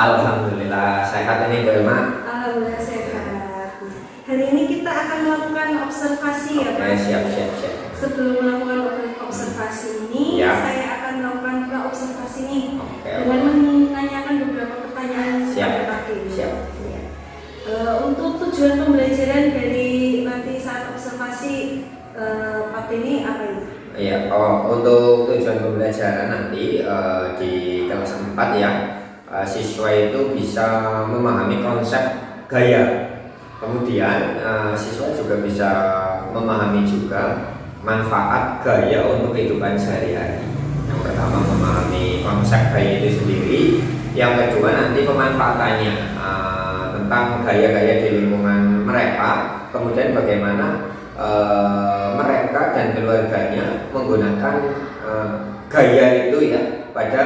Alhamdulillah sehat ini Bu Elma. Alhamdulillah sehat. Hari ini kita akan melakukan observasi ya Oke, Pak. siap. Sebelum melakukan observasi ini, Ya. saya akan melakukan observasi ini Oke. dengan menanyakan beberapa pertanyaan Siap. kepada Pak Dewi. Siap. Ya. Untuk tujuan pembelajaran dari nanti saat observasi Pak Dewi apa ini? Iya, untuk tujuan pembelajaran nanti di kelas 4 ya, siswa itu bisa memahami konsep gaya. Kemudian siswa juga bisa memahami juga manfaat gaya untuk kehidupan sehari-hari. Yang pertama memahami konsep gaya itu sendiri, yang kedua nanti pemanfaatannya tentang gaya-gaya di lingkungan mereka, kemudian bagaimana mereka dan keluarganya menggunakan gaya itu ya pada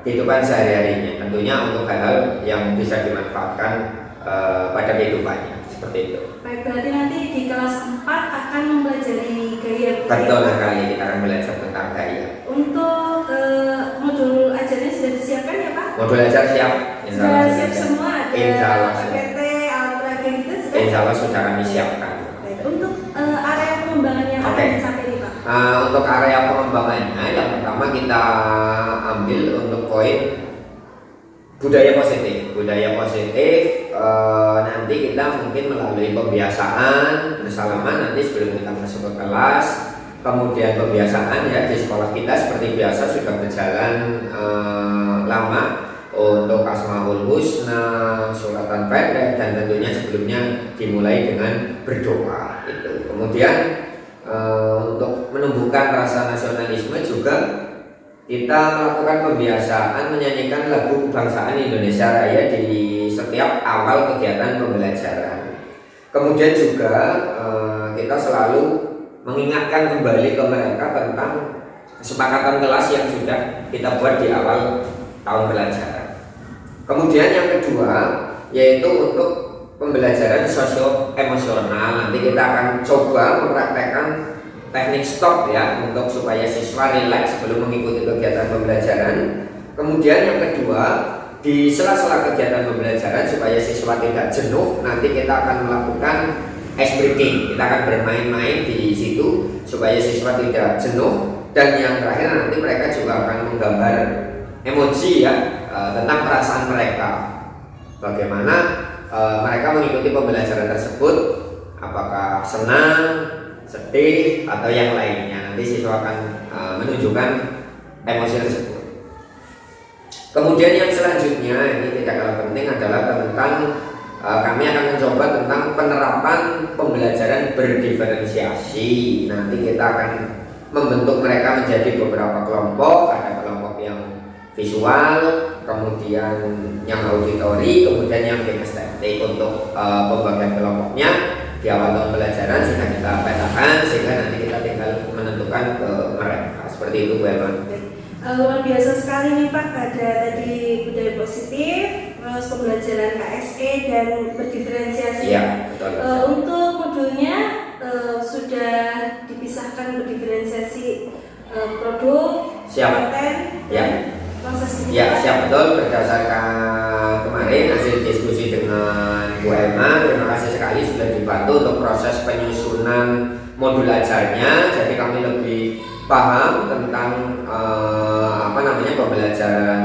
kehidupan sehari-harinya, tentunya untuk hal-hal yang bisa dimanfaatkan pada kehidupannya, seperti itu. Baik, berarti nanti di kelas 4 akan mempelajari gaya. Betul sekali, kita akan belajar tentang gaya. Untuk modul ajarnya sudah disiapkan ya Pak? Modul ajar siap? Sudah siap semua, ada Insya Allah sudah. APT, alat peraga gitu sudah? Insya Allah sudah kami siapkan. Baik, untuk area pengembangannya apa Oke. yang sampai ini Pak? Untuk area pengembangannya, yang pertama kita ambil untuk poin budaya positif. Budaya positif nanti kita mungkin melalui pembiasaan bersalaman nanti sebelum kita masuk ke kelas. Kemudian pembiasaan ya di sekolah kita seperti biasa sudah berjalan lama untuk Asmaul Husna, suratan pendek, dan tentunya sebelumnya dimulai dengan berdoa itu. Kemudian untuk menumbuhkan rasa nasionalisme juga kita melakukan pembiasaan menyanyikan lagu kebangsaan Indonesia Raya di setiap awal kegiatan pembelajaran. Kemudian juga kita selalu mengingatkan kembali ke mereka tentang kesepakatan kelas yang sudah kita buat di awal tahun pelajaran. Kemudian yang kedua yaitu untuk pembelajaran sosio-emosional. Nanti kita akan coba mempraktekkan teknik stop ya untuk supaya siswa rileks sebelum mengikuti kegiatan pembelajaran. Kemudian yang kedua, di sela-sela kegiatan pembelajaran supaya siswa tidak jenuh, nanti kita akan melakukan ice breaking. Kita akan bermain-main di situ supaya siswa tidak jenuh. Dan yang terakhir nanti mereka juga akan menggambar emoji ya tentang perasaan mereka. Bagaimana mereka mengikuti pembelajaran tersebut, apakah senang, sedih, atau yang lainnya. Nanti siswa akan menunjukkan emosi tersebut. Kemudian yang selanjutnya ini tidak kalah penting adalah tentang kami akan mencoba tentang penerapan pembelajaran berdiferensiasi. Nanti kita akan membentuk mereka menjadi beberapa kelompok. Ada kelompok yang visual, kemudian yang auditori, kemudian yang kinestetik. Untuk pembagian kelompoknya di awal tahun pelajaran sudah kita petakan, sehingga nanti kita tinggal menentukan ke mereka. Seperti itu Bu Elman. Luar biasa sekali nih Pak, ada tadi budaya positif, terus pembelajaran KSE dan berdiferensiasi. Iya, betul. Untuk modulnya sudah dipisahkan berdiferensiasi produk, Siap. konten, Ya. proses Ya, siap betul. Berdasarkan kemarin hasil diskusi dengan Bu Elma, terima kasih sekali sudah dibantu untuk proses penyusunan modul ajarnya. Jadi kami lebih paham tentang pembelajaran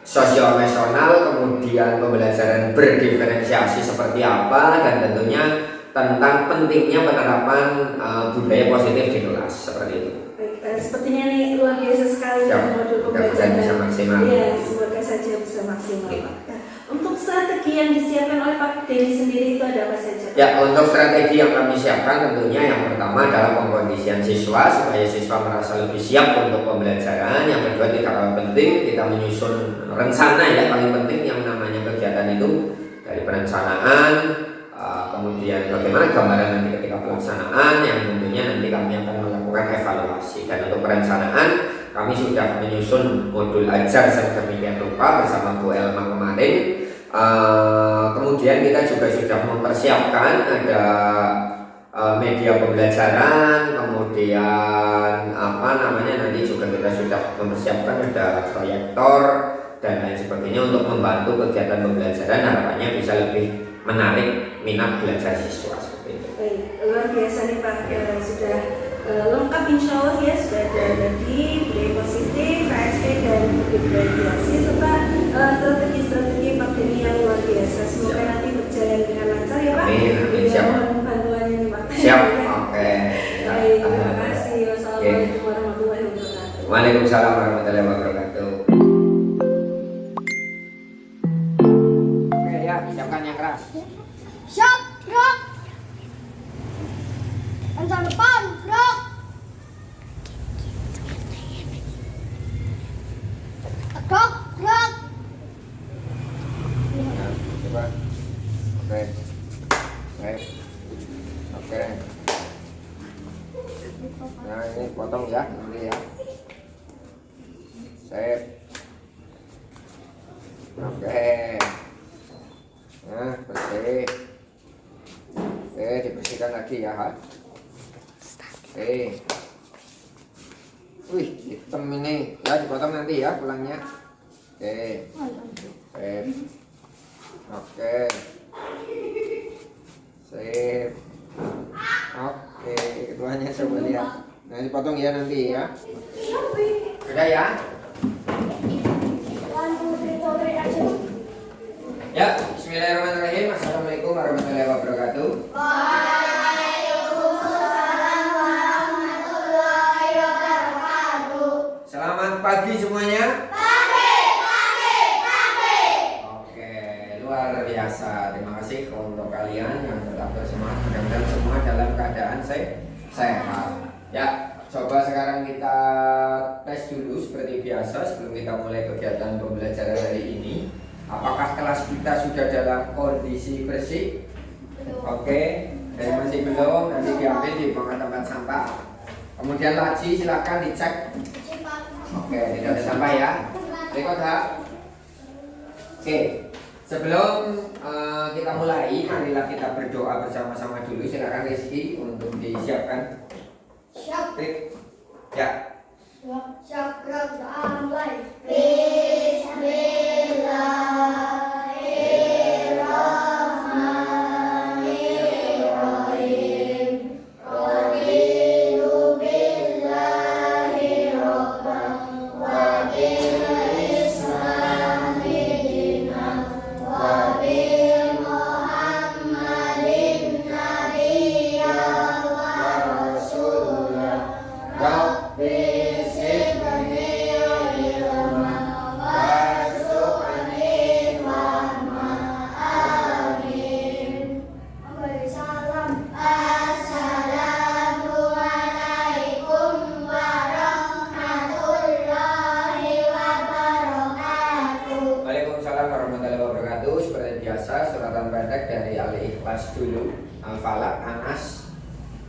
sosio-emosional, kemudian pembelajaran berdiferensiasi seperti apa, dan tentunya tentang pentingnya penerapan budaya positif di kelas, seperti itu. Baik, sepertinya nih luar biasa sekali Ya, modul mudah-mudahan pembelajaran. bisa maksimal. Iya, semoga saja bisa maksimal Oke. Pak. Nah, untuk strategi yang disiapkan oleh Pak Dewi sendiri itu ada apa saja? Ya, untuk strategi yang kami siapkan tentunya yang pertama adalah pengkondisian siswa supaya siswa merasa lebih siap untuk pembelajaran. Yang kedua tidak kalah penting kita menyusun rencana ya, paling penting yang namanya kegiatan itu dari perencanaan, kemudian bagaimana gambaran nanti ketika pelaksanaan, yang tentunya nanti kami akan melakukan evaluasi. Dan untuk perencanaan kami sudah menyusun modul ajar sedemikian rupa bersama Bu Elma kemarin. Kemudian kita juga sudah mempersiapkan ada media pembelajaran, kemudian nanti juga kita sudah mempersiapkan ada proyektor dan lain sebagainya untuk membantu kegiatan pembelajaran, harapannya bisa lebih menarik minat belajar siswa seperti itu. Baik, luar biasa nih Pak. Sudah lengkap insya Allah ya, sudah ada tadi budaya positif, KSE dan diferensiasi serta strategi-strategi pandemi yang luar biasa. Semoga nanti berjalan dengan lancar ya Pak. Amin, siap. Mohon bantuannya nih Pak. Siap, oke. Baik, terima kasih. Wassalamualaikum warahmatullahi wabarakatuh. Waalaikumsalam warahmatullahi wabarakatuh. Oke ya, siapkan yang keras. Siap, gerak. Antar depan, gerak. Tegak, gerak. Nah, coba. Oke. Baik. Oke. Nah, ini potong ya, nanti ya. Sip. Oke. Nah, bersih. Oke, dibersihkan lagi ya. Oke. Wih, hitam ini. Ya, dipotong nanti ya pulangnya. Oke. Sip. Oke. Sip. Oke, keduanya coba lihat. Nah, dipotong ya nanti ya. Sudah ya? Ya, bismillahirrahmanirrahim. Assalamualaikum warahmatullahi wabarakatuh. Selamat pagi semuanya. Oke, luar biasa. Terima kasih untuk kalian yang tetap bersemangat. Mudah-mudahan semua dalam keadaan sehat. Ya, coba sekarang kita tes dulu seperti biasa sebelum kita mulai kegiatan pembelajaran hari ini. Apakah kelas kita sudah dalam kondisi bersih? Oke, dan masih belum, nanti diambil di bawah tempat sampah. Kemudian laci silakan dicek. Oke, tidak ada sampah ya. Rekod ha. Oke, sebelum kita mulai, marilah kita berdoa bersama-sama dulu. Silakan Rizky untuk disiapkan. Siap, Ya. siap, gerak, doa mulai. Bismillahirrahmanirrahim. Raditu billahi rabban wa bil islami dinan wa bi Muhammadin nabiyyan wa rasulan. Rabbi zidni ilman warzuqni fahman. Amin. Salam. Assalamualaikum warahmatullahi wabarakatuh. Waalaikumsalam warahmatullahi wabarakatuh. Seperti biasa, suratan pendek dari Al-Ikhlas dulu, Al-Falaq, Anas,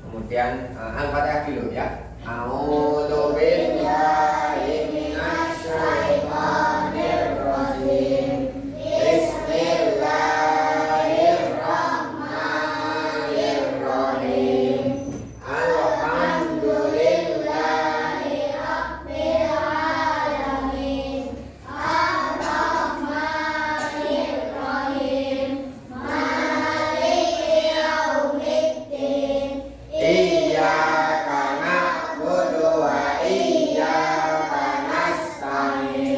kemudian Al-Fatihah dulu ya. A'udzu billahi minasy syaithanir rajim. Bismillahirrahmanirrahim. Alhamdulillahi Rabbil alamin. Ar-Rahmanir Rahim. Maliki yaumiddin. Iyyaka na'budu wa iyyaka nasta'in.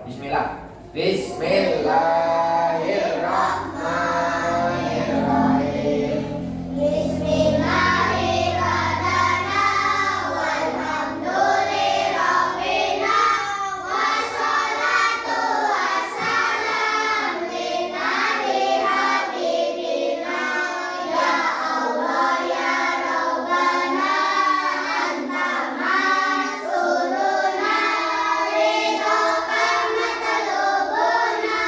Bismillah. Bismillahirrahmanirrahim. Bismillahirrahmanirrahim. Walhamdulillahirabbil wassalatu wassalamu ala habibillah ya Allah ya Rabbana anta masuluna ridhoka matlubuna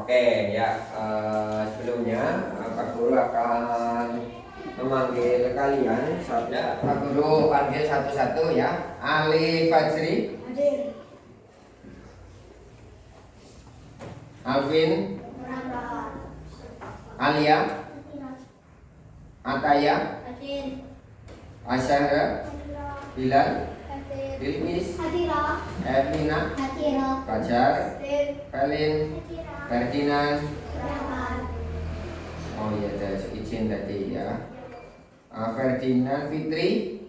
Oke ya, sebelumnya Pak Guru akan memanggil kalian. Ya, Pak Guru panggil satu-satu ya. Ali Fajri, Hadir. Alvin, Alia, Ataya, Hadir. Asyara, Bilal, Hadir. Bilqis, Hadirah. Erlina, Hadirah. Fajar, Hadir. Felin, Hadirah. Ferdinand. Berangkat. Oh iya, ada izin tadi ya. Ferdinand, Fitri,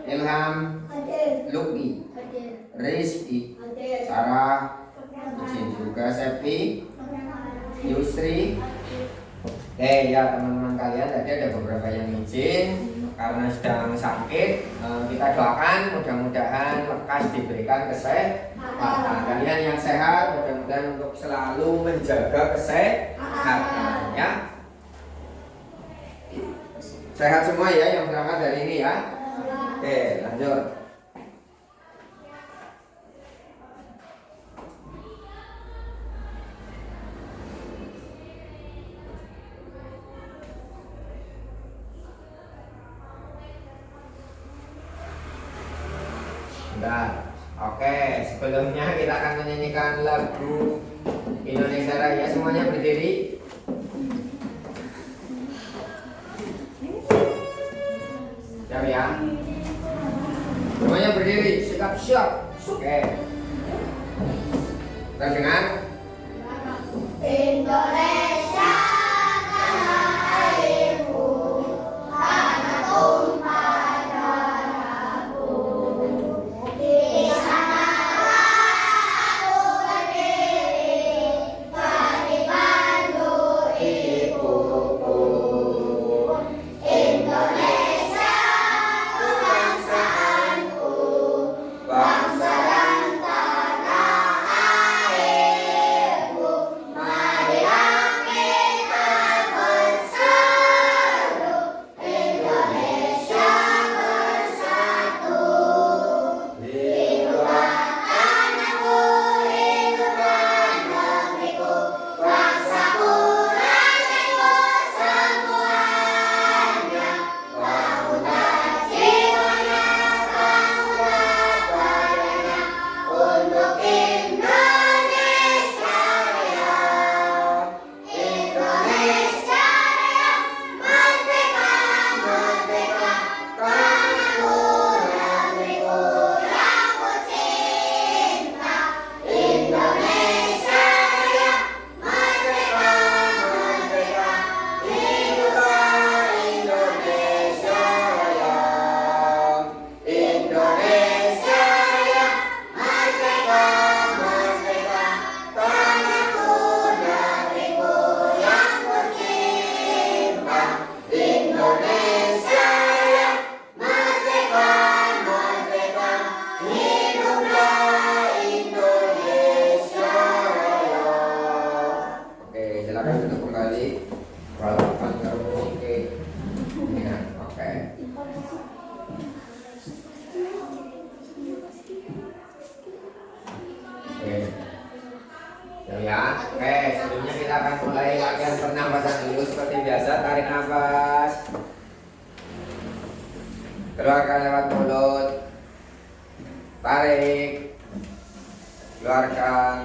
Ilham, Hadir. Luki, Hadir. Rizky, Hadir. Sarah, izin juga, Septi, Yusri. Oke ya teman-teman kalian, tadi ada beberapa yang izin karena sedang sakit. Kita doakan mudah-mudahan lekas diberikan kesehatan. Kalian yang sehat mudah-mudahan untuk selalu menjaga kesehatan ya. Sehat semua ya yang berangkat dari ini ya. Oke, lanjut. Bentar. Oke, sebelumnya kita akan menyanyikan lagu Indonesia Raya. Semuanya berdiri. Siap ya? Semuanya berdiri, siap. Oke. Kita dengar. Indonesia tanah airku, tanah tumpah darahku. Di sanalah aku berdiri, dipandu ibuku. Indonesia kebangsaanku, bangsa dan tanah airku. Marilah kita bersatu, Indonesia bersatu. Hiduplah tanahku, hiduplah negeriku, bangsaku, rakyatku semuanya. Bangunlah jiwanya, bangunlah badannya untuk Indonesia Raya. Indonesia Raya, merdeka, merdeka, tanahku, negeriku yang ku cinta. Indonesia Raya, merdeka, merdeka, hiduplah Indonesia Raya. Indonesia Raya, merdeka, merdeka, tanahku, negeriku yang ku cinta. Indonesia Raya, merdeka, merdeka, hiduplah Indonesia Raya. Oke, silakan duduk kembali. Walaupun oke. Ya, oke. Oke. Ya. Oke, sebelumnya kita akan mulai latihan pernapasan dulu seperti biasa. Tarik nafas. Keluarkan lewat mulut. Tarik. Keluarkan.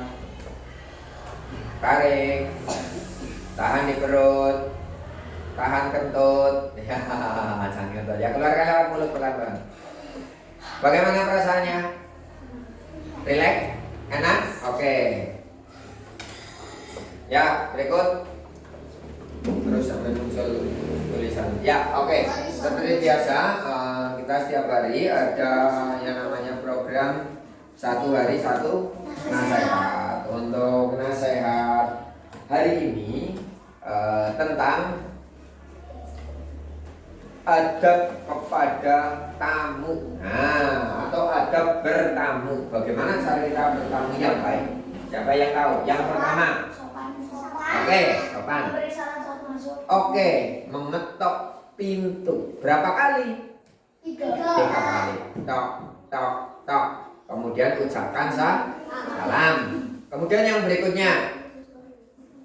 Tarik. Tahan di perut. Tahan kentut. Ya, jangan kentut. Ya, keluarkan lewat mulut pelan-pelan. Bagaimana perasaannya? Rileks? Enak? Oke. Ya, berikut. Terus sampai muncul tulisan. Ya, oke. Seperti biasa, kita setiap hari ada yang namanya program satu hari satu nasihat. Untuk nasihat hari ini tentang adab kepada tamu. Nah, atau adab bertamu. Bagaimana cara kita bertamu yang baik? Siapa yang tahu? Yang pertama. Oke, sopan. Beri salam saat masuk. Oke, mengetok pintu. Berapa kali? 3 kali. Tok, tok, tok. Kemudian ucapkan salam. Kemudian yang berikutnya.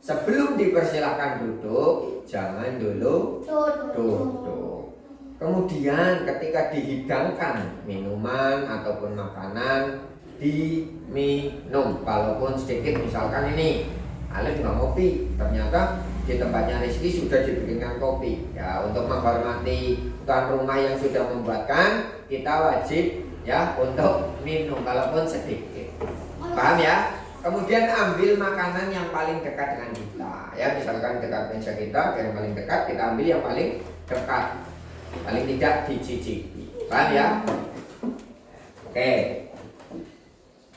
Sebelum dipersilahkan duduk, jangan dulu duduk. Kemudian ketika dihidangkan minuman ataupun makanan, diminum walaupun sedikit. Misalkan ini Alif nggak ngopi, ternyata di tempatnya Rizky sudah diberikan kopi. Ya, untuk menghormati tuan rumah yang sudah membuatkan, kita wajib ya untuk minum walaupun sedikit. Paham ya? Kemudian ambil makanan yang paling dekat dengan kita. Ya, misalkan dekat meja kita, yang paling dekat kita ambil yang paling dekat. Paling tidak dicicipi. Paham ya? Oke.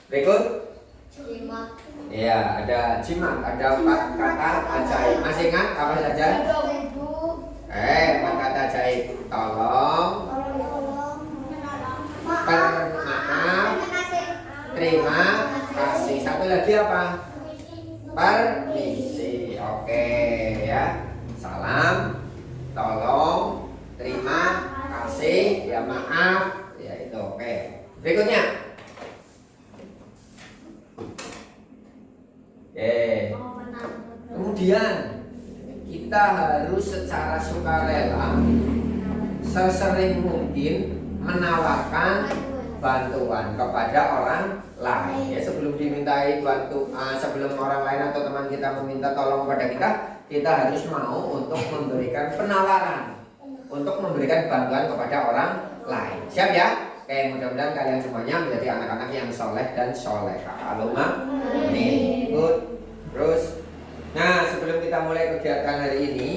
Berikut. Ya, ada jimat, ada 4 kata ajaib. Masih ingat apa saja? 4 kata ajaib. Tolong, maaf, terima kasih. Satu lagi apa? Permisi. Oke ya. Salam, tolong, terima kasih, ya maaf, ya itu. Oke. Berikutnya. Kemudian kita harus secara sukarela sesering mungkin menawarkan bantuan kepada orang lain. Ya, sebelum dimintai sebelum orang lain atau teman kita meminta tolong kepada kita, kita harus mau untuk memberikan penawaran, untuk memberikan bantuan kepada orang lain. Siap ya? Oke, mudah-mudahan kalian semuanya menjadi anak-anak yang soleh dan soleha. Allahumma amin. Good. Terus, nah sebelum kita mulai kegiatan hari ini,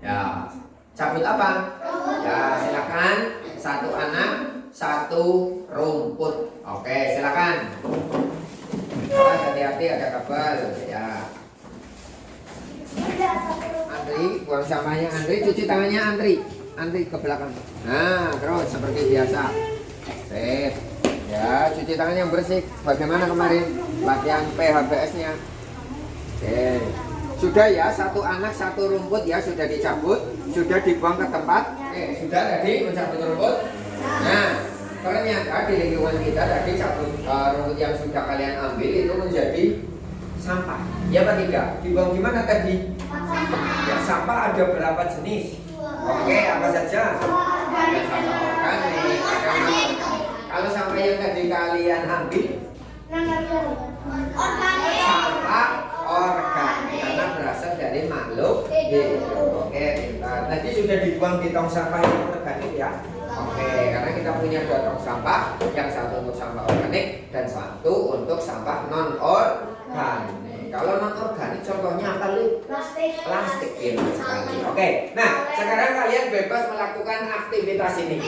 ya cabut apa? Ya silakan, 1 anak 1 rumput. Oke, silakan. Hati-hati ada kabel ya. Andri, buang sampahnya Andri, cuci tangannya Andri ke belakang. Nah, terus seperti biasa. Sip. Ya, cuci tangan yang bersih. Bagaimana kemarin latihan PHBS-nya? Oke. Sudah ya, 1 anak 1 rumput ya, sudah dicabut, sudah dibuang ke tempat. Sudah tadi mencabut rumput. Nah, ternyata di lingkungan kita tadi cabut rumput yang sudah kalian ambil itu menjadi sampah. Ya apa tidak? Dibuang di mana tadi? Ya, sampah ada berapa jenis? Oke, apa saja? Ada sampah organik, ada non-organik. Kalau sampah yang tadi kalian ambil, sampah organik karena berasal dari makhluk hidup. Oke, tadi sudah dibuang di tong sampah yang organik ya. Oke, karena kita punya 2 tong sampah, yang 1 untuk sampah organik dan 1 untuk sampah non-organik. Kalau non-organik contohnya apa, Li? Plastik ini sekali. Oke, nah sekarang kalian bebas melakukan aktivitas ini.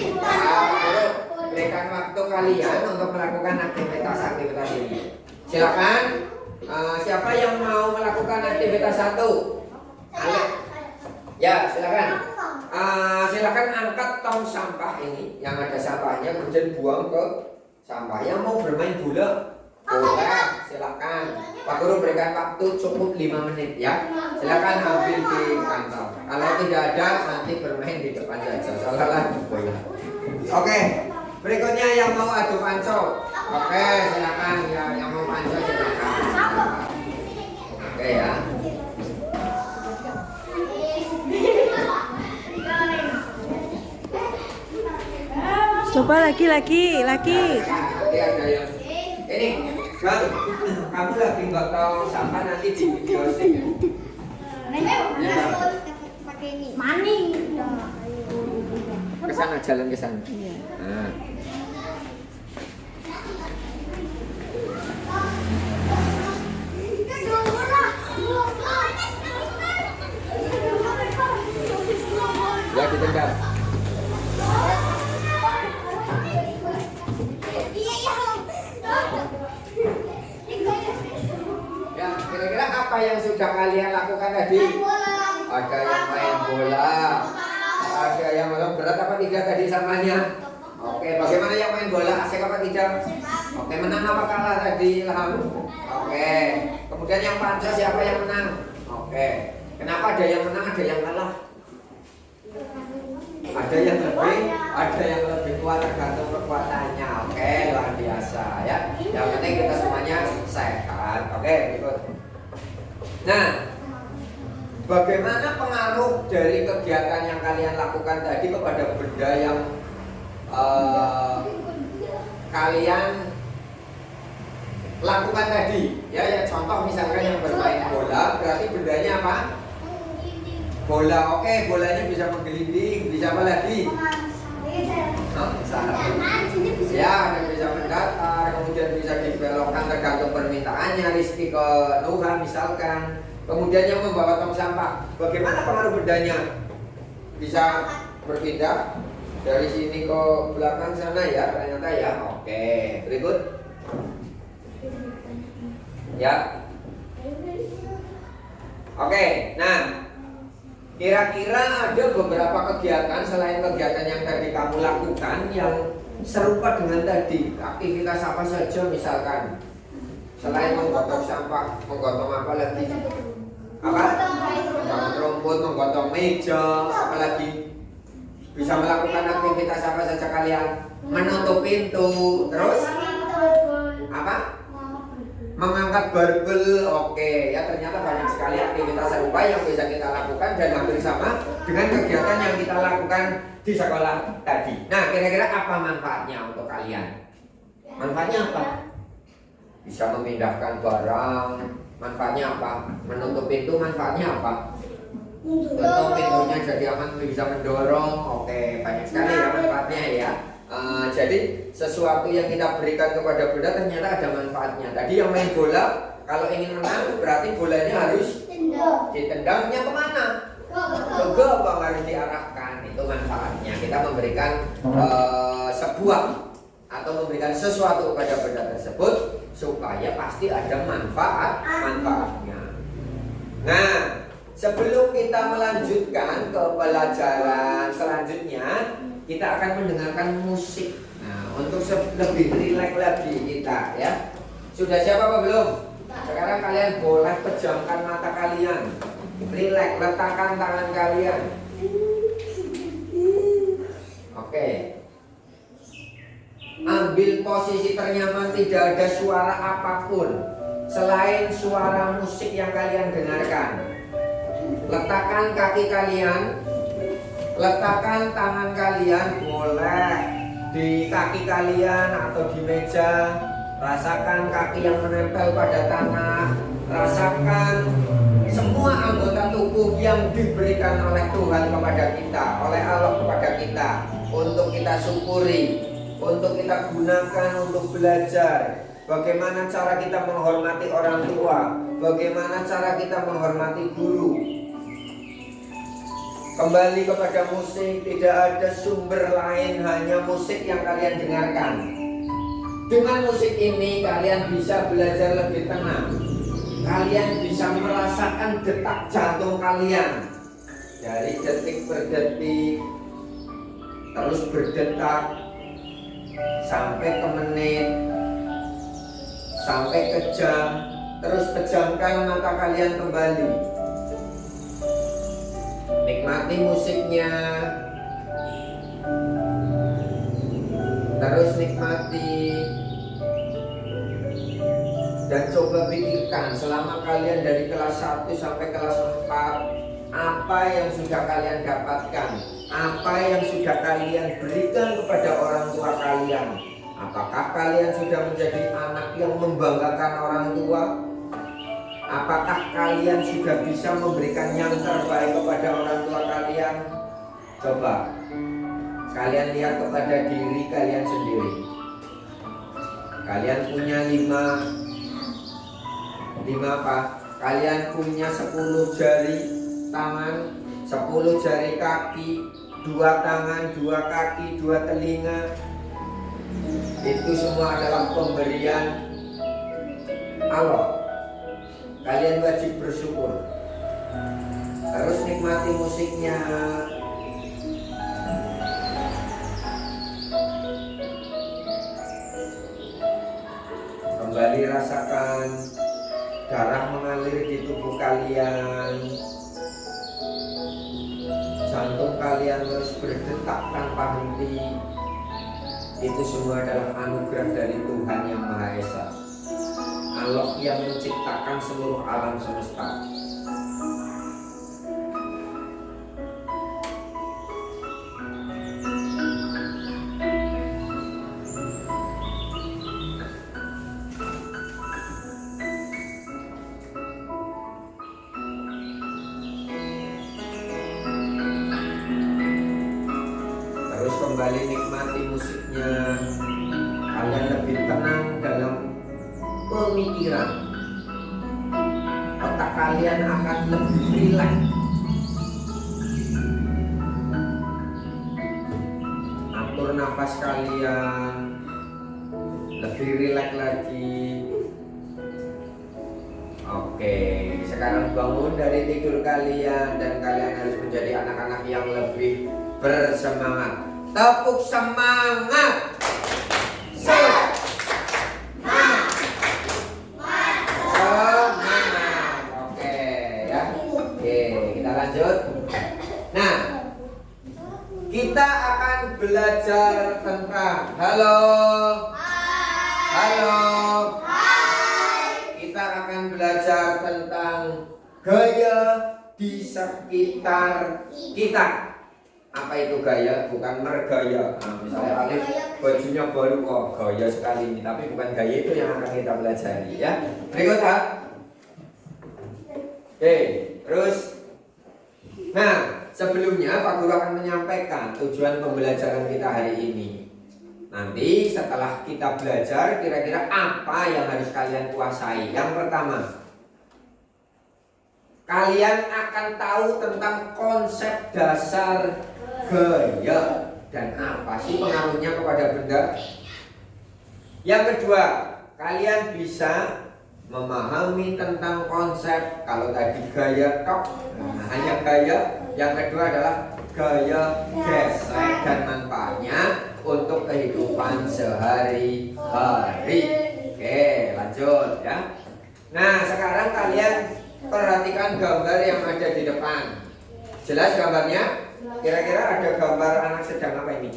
Berikan waktu kalian untuk melakukan aktivitas ini. Silakan. Siapa yang mau melakukan aktivitas 1? Alek. Ya, silakan. Silakan angkat tong sampah ini yang ada sampahnya, kemudian buang ke sampah. Yang mau bermain bola, boleh, silakan. Pak Guru berikan waktu cukup 5 menit ya. Silakan ambil di kantor. Kalau tidak ada, nanti bermain di depan saja. Salah bola. Oke. Berikutnya yang mau adu panco. Oke, silakan ya, yang mau panco silakan. Oke ya. Coba lagi. Nanti ada yang ini, Bang, kamu lagi nggak tahu sampah nanti di video sini. Pakai ini. Maning. Kesana, jalan ke sana. Nah. Ya, ditendang. Ya, kira-kira apa yang sudah kalian lakukan tadi? Ada yang main bola, ada yang main berat apa tidak tadi samanya? Oke, bagaimana yang main bola, asik apa tidak? Oke, menang apa kalah tadi, Ilham? Oke, kemudian yang panco siapa yang menang? Oke, kenapa ada yang menang, ada yang kalah? Ada yang lebih kuat tergantung kekuatannya. Oke, luar biasa ya. Yang penting kita semuanya sehat. Oke, berikut. Nah, bagaimana pengaruh dari kegiatan yang kalian lakukan tadi kepada benda yang kalian lakukan tadi? Ya, contoh misalkan yang bermain bola, berarti bendanya apa? Bola, oke, bolanya bisa menggelinding, bisa apa lagi? Ya, dan bisa mendatar, kemudian bisa dibelokkan tergantung permintaannya, rezeki ke Nuhan misalkan. Kemudian yang membawa tong sampah, bagaimana pengaruh bendanya? Bisa berpindah dari sini ke belakang sana ya, ternyata ya. Oke, berikut. Ya. Oke, nah, kira-kira ada beberapa kegiatan selain kegiatan yang tadi kamu lakukan yang serupa dengan tadi. Aktivitas apa saja misalkan? Selain menggotong sampah, menggotong apa lagi? Apa? Menggotong rumput, menggotong meja, apa lagi? Bisa melakukan aktivitas apa saja kalian? Menutup pintu, terus apa? Mengangkat barbel. Oke, ya ternyata banyak sekali aktivitas serupa yang bisa kita lakukan dan hampir sama dengan kegiatan yang kita lakukan di sekolah tadi. Nah, kira-kira apa manfaatnya untuk kalian? Manfaatnya apa? Bisa memindahkan barang. Manfaatnya apa? Menutup pintu, manfaatnya apa? Tutup pintunya jadi aman, bisa mendorong. Oke, banyak sekali ya manfaatnya ya. Jadi sesuatu yang kita berikan kepada benda ternyata ada manfaatnya. Tadi yang main bola, kalau ingin menang berarti bolanya harus ditendangnya kemana? Ke gawang harus diarahkan. Itu manfaatnya. Kita memberikan sebuah atau memberikan sesuatu kepada benda tersebut supaya pasti ada manfaatnya. Nah, sebelum kita melanjutkan ke pelajaran selanjutnya, kita akan mendengarkan musik. Nah, untuk lebih rileks lagi kita ya. Sudah siap apa belum? Sekarang kalian boleh pejamkan mata kalian. Rileks, letakkan tangan kalian. Oke. Ambil posisi ternyaman, tidak ada suara apapun selain suara musik yang kalian dengarkan. Letakkan kaki kalian, letakkan tangan kalian boleh di kaki kalian atau di meja. Rasakan kaki yang menempel pada tanah. Rasakan semua anggota tubuh yang diberikan oleh Tuhan kepada kita, oleh Allah kepada kita, untuk kita syukuri, untuk kita gunakan untuk belajar. Bagaimana cara kita menghormati orang tua, bagaimana cara kita menghormati guru. Kembali kepada musik, tidak ada sumber lain, hanya musik yang kalian dengarkan. Dengan musik ini kalian bisa belajar lebih tenang. Kalian bisa merasakan detak jantung kalian dari detik per detik, terus berdetak sampai ke menit, sampai ke jam. Terus pejamkan mata kalian kembali. Nikmati musiknya. Terus nikmati. Dan coba pikirkan selama kalian dari kelas 1 sampai kelas 4, apa yang sudah kalian dapatkan, apa yang sudah kalian berikan kepada orang tua kalian. Apakah kalian sudah menjadi anak yang membanggakan orang tua? Apakah kalian sudah bisa memberikan yang terbaik kepada orang tua kalian? Coba kalian lihat kepada diri kalian sendiri. Kalian punya 5 apa? Kalian punya 10 jari tangan, 10 jari kaki, 2 tangan, 2 kaki, 2 telinga. Itu semua adalah pemberian Allah. Kalian wajib bersyukur. Terus nikmati musiknya. Kembali rasakan darah mengalir di tubuh kalian. Jantung kalian terus berdetak tanpa henti. Itu semua adalah anugerah dari Tuhan Yang Maha Esa. Allah yang menciptakan seluruh alam semesta. Terus kembali nikmati musiknya. Kalian lebih tenang dalam pemikiran. Otak kalian akan lebih rileks. Atur nafas kalian lebih rileks lagi. Oke, sekarang bangun dari tidur kalian dan kalian harus menjadi anak-anak yang lebih bersemangat. Tepuk semangat. Semangat. Oke ya. Oke, kita lanjut. Nah, kita akan belajar tentang halo. Halo. Kita akan belajar tentang gaya di sekitar kita. Apa itu gaya? Bukan mergaya. Nah, misalnya Alif bajunya baru kok gaya sekali ini, tapi bukan gaya itu yang akan kita pelajari ya. Berikut ha. Oke, terus nah, sebelumnya Pak Guru akan menyampaikan tujuan pembelajaran kita hari ini. Nanti setelah kita belajar, kira-kira apa yang harus kalian kuasai? Yang pertama, kalian akan tahu tentang konsep dasar gaya dan apa sih pengaruhnya kepada benda. Yang kedua, kalian bisa memahami tentang konsep. Kalau tadi gaya tok, nah, hanya gaya. Yang kedua adalah gaya gesek dan manfaatnya untuk kehidupan sehari-hari. Oke, lanjut ya. Nah, sekarang kalian perhatikan gambar yang ada di depan. Jelas gambarnya? Kira-kira ada gambar anak sedang apa ini?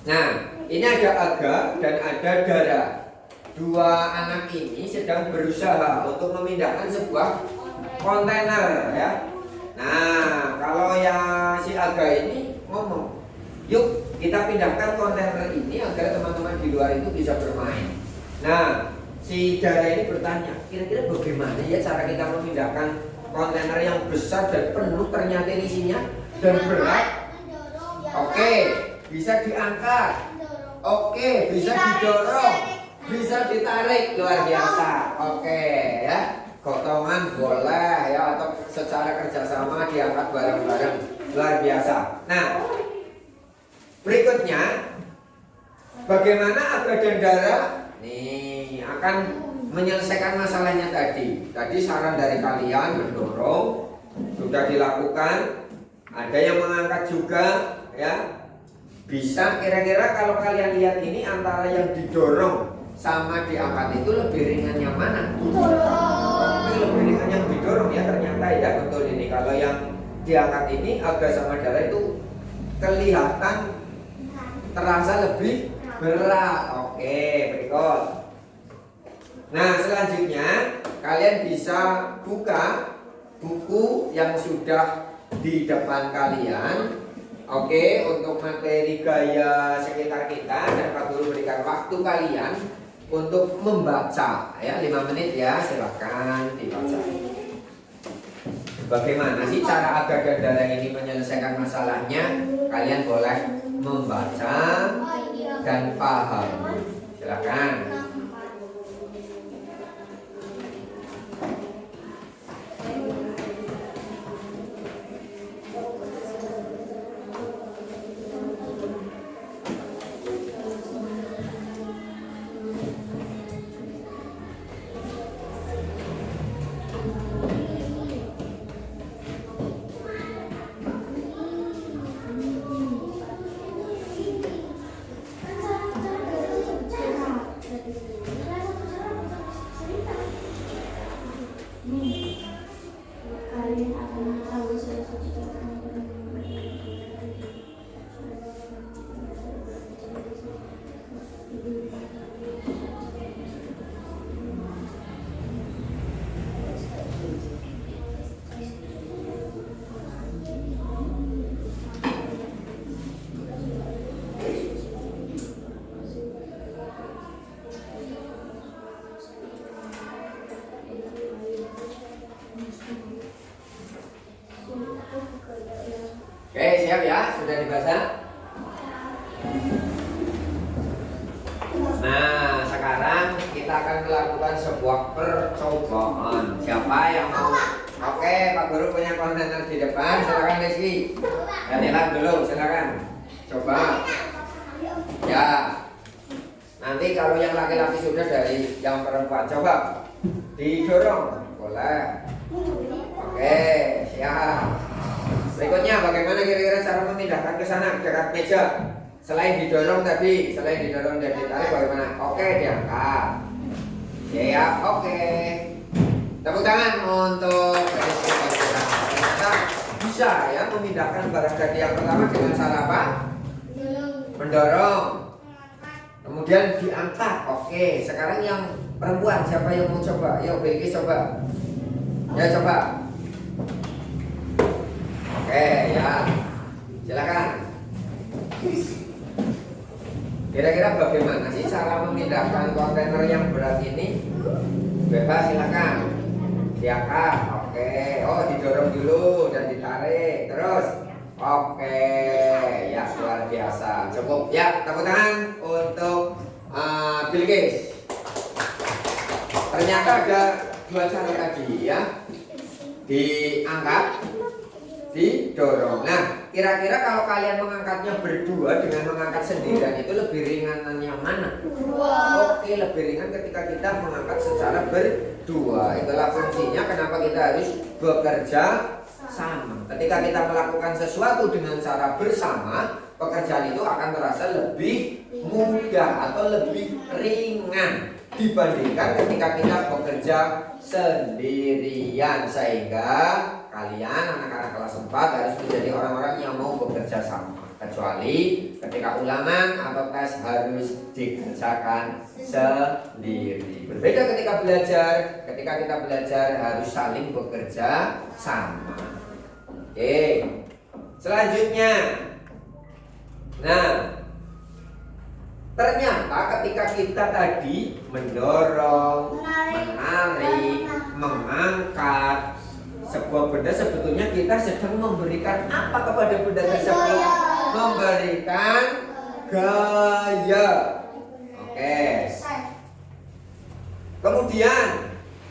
Nah, ini ada Aga dan ada Dara. Dua anak ini sedang berusaha untuk memindahkan sebuah kontainer ya. Nah, kalau yang si Aga ini ngomong, yuk kita pindahkan kontainer ini agar teman-teman di luar itu bisa bermain. Nah, si Dara ini bertanya, kira-kira bagaimana ya cara kita memindahkan kontainer yang besar dan penuh ternyata isinya dan berat? Oke, bisa diangkat. Oke, bisa didorong. Bisa ditarik, luar biasa. Oke ya, gotongan boleh ya, atau secara kerjasama diangkat bareng-bareng, luar biasa. Nah, berikutnya bagaimana Aga dan Dara nih akan menyelesaikan masalahnya tadi. Tadi saran dari kalian mendorong sudah dilakukan, ada yang mengangkat juga ya. Bisa kira-kira kalau kalian lihat ini antara yang didorong sama diangkat itu lebih ringan yang mana? Ini lebih ringan yang didorong ya ternyata ya, betul ini. Kalau yang diangkat ini Aga sama Dara itu kelihatan terasa lebih berat. Oke, berikut. Nah, selanjutnya kalian bisa buka buku yang sudah di depan kalian. Oke, untuk materi gaya sekitar kita, dan Pak Guru berikan waktu kalian untuk membaca ya, 5 menit ya, silakan dibaca. Bagaimana sih cara Aga dan Dara ini menyelesaikan masalahnya? Kalian boleh membaca dan paham. Silakan. siap ya? Sudah dibaca? Nah, sekarang kita akan melakukan sebuah percobaan. Siapa yang mau? Oke, Pak Guru punya kontainer di depan. Silakan Rizky. Daniela dulu, silakan. Coba. Ya. Nanti kalau yang laki-laki sudah dari yang perempuan, coba didorong. Boleh. Oke, siap. Berikutnya, bagaimana kira-kira cara memindahkan ke sana dekat meja? Selain didorong tadi, selain didorong dan ditarik bagaimana? Oke, diangkat. Siap, oke. Tepuk tangan untuk kita bisa ya memindahkan barang tadi yang pertama dengan cara apa? Mendorong. Kemudian diangkat. Oke, sekarang yang perempuan siapa yang mau coba? Yuk, Bilky coba. Ya, coba. Oke, ya. Silakan. Kira-kira bagaimana sih cara memindahkan kontainer yang berat ini? Bebas, silakan. Diangkat. Oke. Oh, didorong dulu dan ditarik. Terus. Oke. Ya, luar biasa. Cukup. Ya, tepuk tangan untuk Bilkis. Ternyata ada dua cara tadi ya. Diangkat, didorong. Nah, kira-kira kalau kalian mengangkatnya berdua dengan mengangkat sendirian itu lebih ringan yang mana? Oke, lebih ringan ketika kita mengangkat secara berdua. Itulah fungsinya kenapa kita harus bekerja sama. Ketika kita melakukan sesuatu dengan cara bersama, pekerjaan itu akan terasa lebih mudah atau lebih ringan dibandingkan ketika kita bekerja sendirian. Sehingga kalian anak-anak kelas 4 harus menjadi orang-orang yang mau bekerja sama. Kecuali ketika ulangan atau tes harus dikerjakan sendiri. Berbeda ketika belajar. Ketika kita belajar harus saling bekerja sama. Oke. Selanjutnya. Nah, ternyata ketika kita tadi mendorong, menarik, mengangkat sebuah benda, sebetulnya kita sedang memberikan apa kepada benda tersebut? Memberikan gaya. Oke. Kemudian,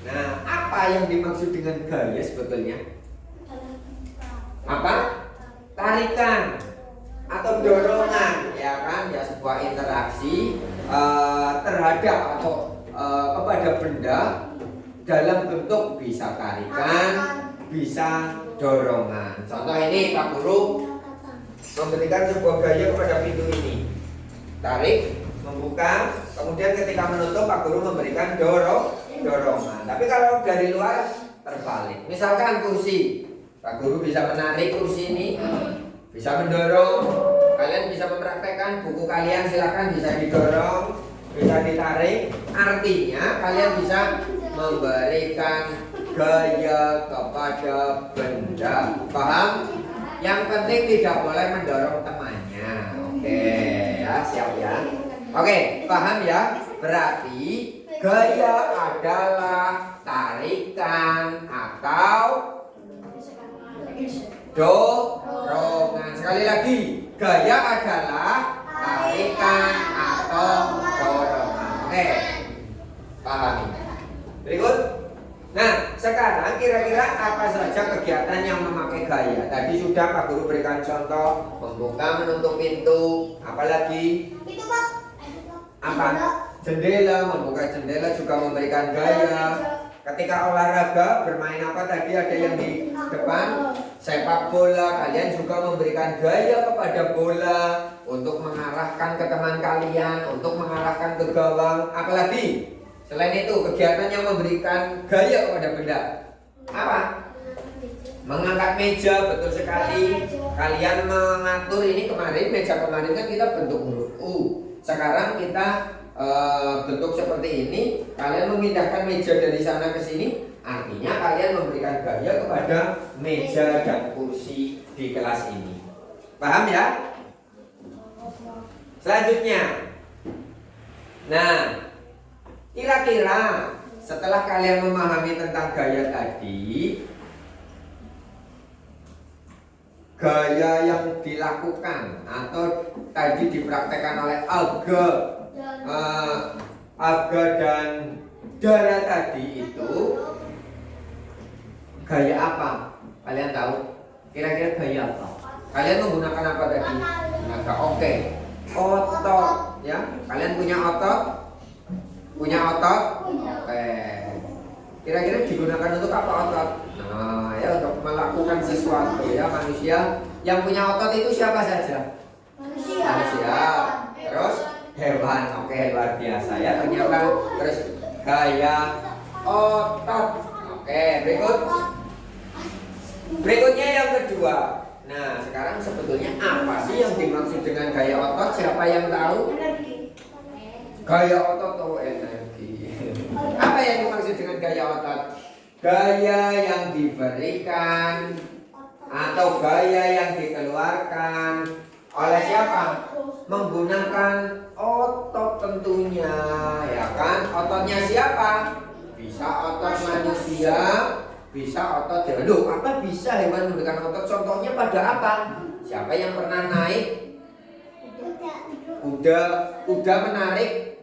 nah apa yang dimaksud dengan gaya sebetulnya? Apa? Tarikan atau dorongan, ya kan? Ya, sebuah interaksi terhadap atau kepada benda dalam bentuk bisa tarikan, bisa dorongan. Contoh ini Pak Guru memberikan sebuah gaya kepada pintu ini. Tarik, membuka, kemudian ketika menutup Pak Guru memberikan dorongan. Tapi kalau dari luar terbalik. Misalkan kursi, Pak Guru bisa menarik kursi ini, bisa mendorong. Kalian bisa mempraktekkan buku kalian, silakan bisa didorong, bisa ditarik. Artinya kalian bisa memberikan gaya kepada benda. Paham? Yang penting tidak boleh mendorong temannya. Oke, ya, siap ya. Oke, paham ya? Berarti gaya adalah tarikan atau dorongan. Sekali lagi, gaya adalah tarikan atau dorongan. Oke, pahami. Berikut. Nah, sekarang kira-kira apa saja kegiatan yang memakai gaya? Tadi sudah Pak Guru berikan contoh, membuka, menutup pintu. Apalagi? Itu Pak. Apa? Jendela, membuka jendela juga memberikan gaya. Ketika olahraga, bermain apa tadi ada yang di depan? Sepak bola, kalian juga memberikan gaya kepada bola untuk mengarahkan ke teman kalian, untuk mengarahkan ke gawang. Apalagi? Selain itu, kegiatan yang memberikan gaya kepada benda apa? Mengangkat meja, betul sekali. Kalian mengatur ini kemarin, meja kemarin kan kita bentuk huruf U. Sekarang kita bentuk seperti ini. Kalian memindahkan meja dari sana ke sini, artinya kalian memberikan gaya kepada meja dan kursi di kelas ini. Paham ya? Selanjutnya, nah, kira-kira setelah kalian memahami tentang gaya tadi, gaya yang dilakukan atau tadi dipraktekkan oleh Aga dan Dara tadi itu gaya apa? Kalian tahu? Kira-kira gaya apa? Kalian menggunakan apa tadi? Tenaga. Oke. Otot, ya. Kalian punya otot? Punya otot? Oke. Kira-kira digunakan untuk apa otot? Nah, ya untuk melakukan sesuatu ya manusia. Yang punya otot itu siapa saja? Manusia. Terus hewan. Oke, luar biasa ya. Ternyata terus gaya otot. Oke, berikutnya yang kedua. Nah, sekarang sebetulnya apa sih yang dimaksud dengan gaya otot? Siapa yang tahu? Gaya otot atau energi? Apa yang dimaksud dengan gaya otot? Gaya yang diberikan atau gaya yang dikeluarkan oleh siapa? Menggunakan otot tentunya, ya kan? Ototnya siapa? Bisa otot manusia, bisa otot hewan. Loh, apa bisa hewan memberikan otot? Contohnya pada apa? Siapa yang pernah naik? Kuda menarik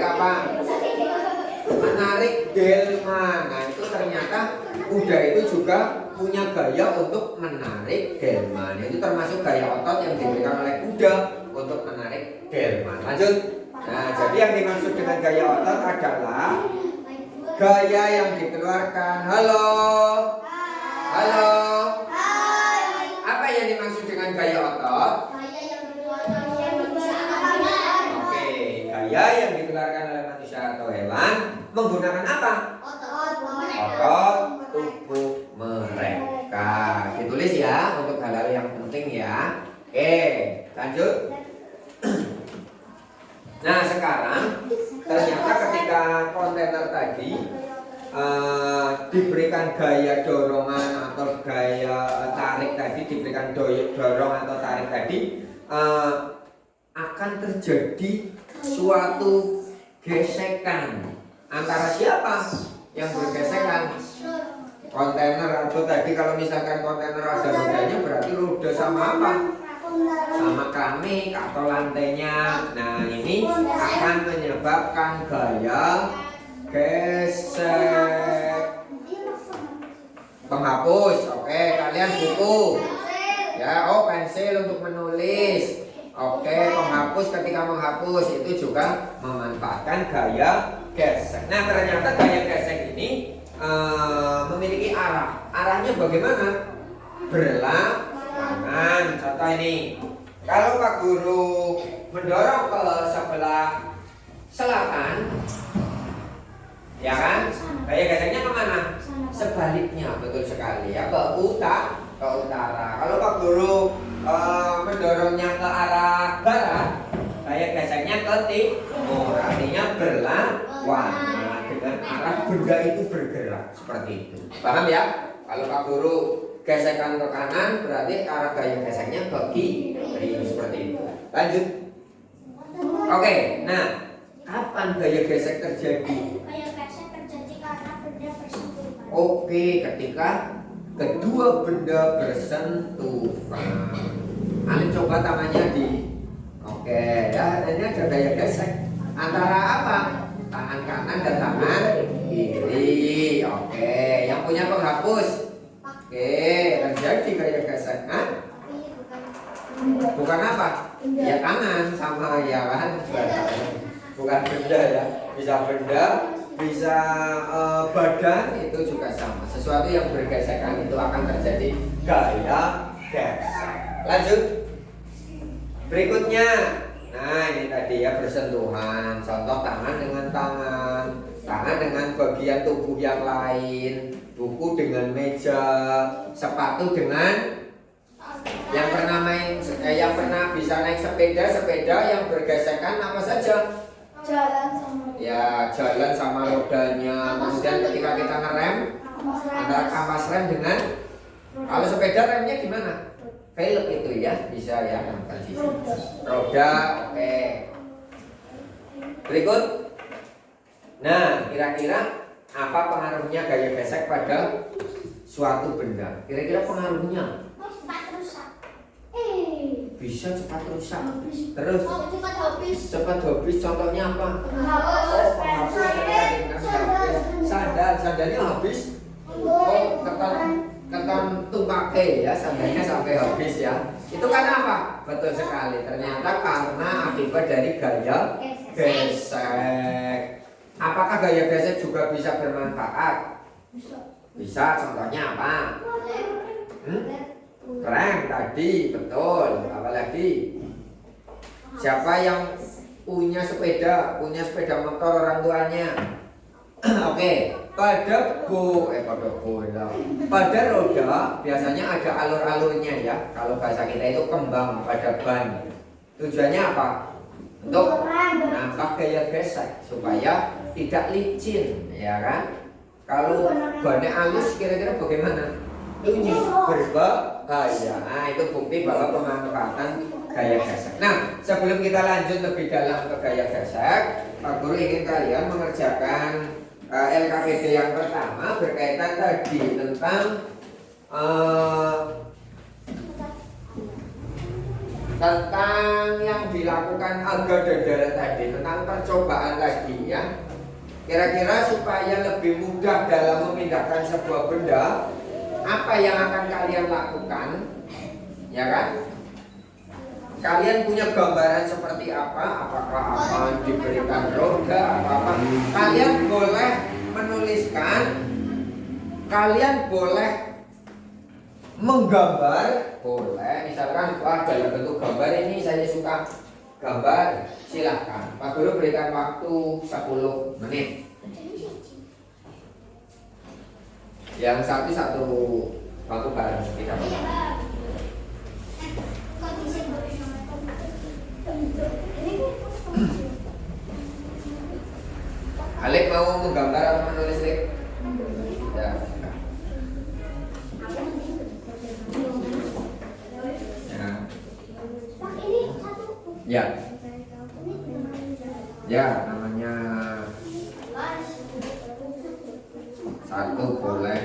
apa? Menarik delman. Nah, itu ternyata kuda itu juga punya gaya untuk menarik delman. Itu termasuk gaya otot yang diberikan oleh kuda untuk menarik delman. Lanjut. Nah, jadi yang dimaksud dengan gaya otot adalah gaya yang dikeluarkan. Halo. Apa yang dimaksud dengan gaya otot? Oke, gaya yang dikeluarkan oleh manusia atau hewan menggunakan apa? Otot tubuh mereka. Ditulis ya untuk hal-hal yang penting ya. Oke, lanjut. Nah, sekarang ternyata ketika kontainer tadi diberikan gaya dorongan atau gaya tarik tadi, diberikan dorong atau tarik tadi, akan terjadi suatu gesekan antara siapa yang bergesekan? Kontainer atau tadi kalau misalkan kontainer ada rodanya berarti roda sama apa? Sama keramik atau lantainya. Nah, ini akan menyebabkan gaya gesek. Penghapus, oke, kalian buku ya. Oh, pensil untuk menulis. Oke, penghapus ketika menghapus itu juga memanfaatkan gaya gesek. Nah, ternyata gaya gesek ini memiliki arah. Arahnya bagaimana? Berlawanan. Contoh ini, kalau Pak Guru mendorong ke sebelah selatan, ya kan? Gaya geseknya kemana? Sebaliknya, betul sekali ya, ke utara. Kalau Pak Guru mendorongnya ke arah barat, gaya geseknya ke timur, artinya berlawanan dengan arah benda itu bergerak seperti itu. Paham ya? Kalau Pak Guru gesekan ke kanan, berarti arah gaya geseknya ke kiri, seperti itu. Lanjut. Oke, nah, kapan gaya gesek terjadi? Gaya gesek terjadi karena benda bersentuhan. Oke, ketika kedua benda bersentuhan. Alif coba tangannya di. Oke, ya, ini ada gaya gesek antara apa? Tangan kanan dan tangan kiri. Oke, yang punya penghapus. Oke, terjadi gaya gesek. Bukan apa? Ya tangan sama ya kan? Bukan benda ya. Bisa benda, bisa badan, itu juga sama. Sesuatu yang bergesekan itu akan terjadi gaya gesek. Lanjut. Berikutnya. Nah, ini tadi ya, bersentuhan. Contoh tangan dengan tangan, tangan dengan bagian tubuh yang lain, buku dengan meja, sepatu dengan yang pernah bisa naik sepeda yang bergesekan apa saja? Jalan sama rodanya. Kemudian ketika kita ngerem, antara kampas rem dengan, kalau sepeda remnya gimana? Velg itu ya, bisa ya, roda. Oke. Berikut. Nah, kira-kira apa pengaruhnya gaya gesek pada suatu benda. Kira-kira pengaruhnya Cepat rusak. bisa cepat rusak. Terus Cepat habis. cepat habis. Contohnya apa? Penghapus. Sandalnya habis. Oh, keton tumpake ya, sandalnya sampai habis ya. Itu karena apa? Betul sekali. Ternyata karena akibat dari gaya gesek. Apakah gaya gesek juga bisa bermanfaat? Bisa. Contohnya apa? Rem tadi, betul. Apalagi? Siapa yang punya sepeda motor orang tuanya? Oke, pada roda biasanya ada alur-alurnya ya. Kalau bahasa kita itu kembang pada ban. Tujuannya apa? Untuk nambah gaya gesek supaya tidak licin, ya kan? Kalau bannya halus kira-kira bagaimana? Lunyu, berbahaya. Nah, itu bukti bahwa pemanfaatan gaya gesek. Nah, sebelum kita lanjut lebih dalam ke gaya gesek, Pak Guru ingin kalian mengerjakan LKPD yang pertama berkaitan tadi tentang yang dilakukan Aga dan Dara tadi, tentang percobaan tadi ya. Kira-kira supaya lebih mudah dalam memindahkan sebuah benda, apa yang akan kalian lakukan? Ya kan? Kalian punya gambaran seperti apa? Apakah akan diberikan roda apa-apa? Kalian boleh menuliskan, kalian boleh menggambar, boleh. Misalkan wah dalam bentuk gambar ini saya suka gambar, silahkan. Pak Guru berikan waktu 10 menit. Yang satu waktu bareng kita. Alek mau menggambar atau menulis, Lek? Ya. Ya. Ya, namanya satu boleh.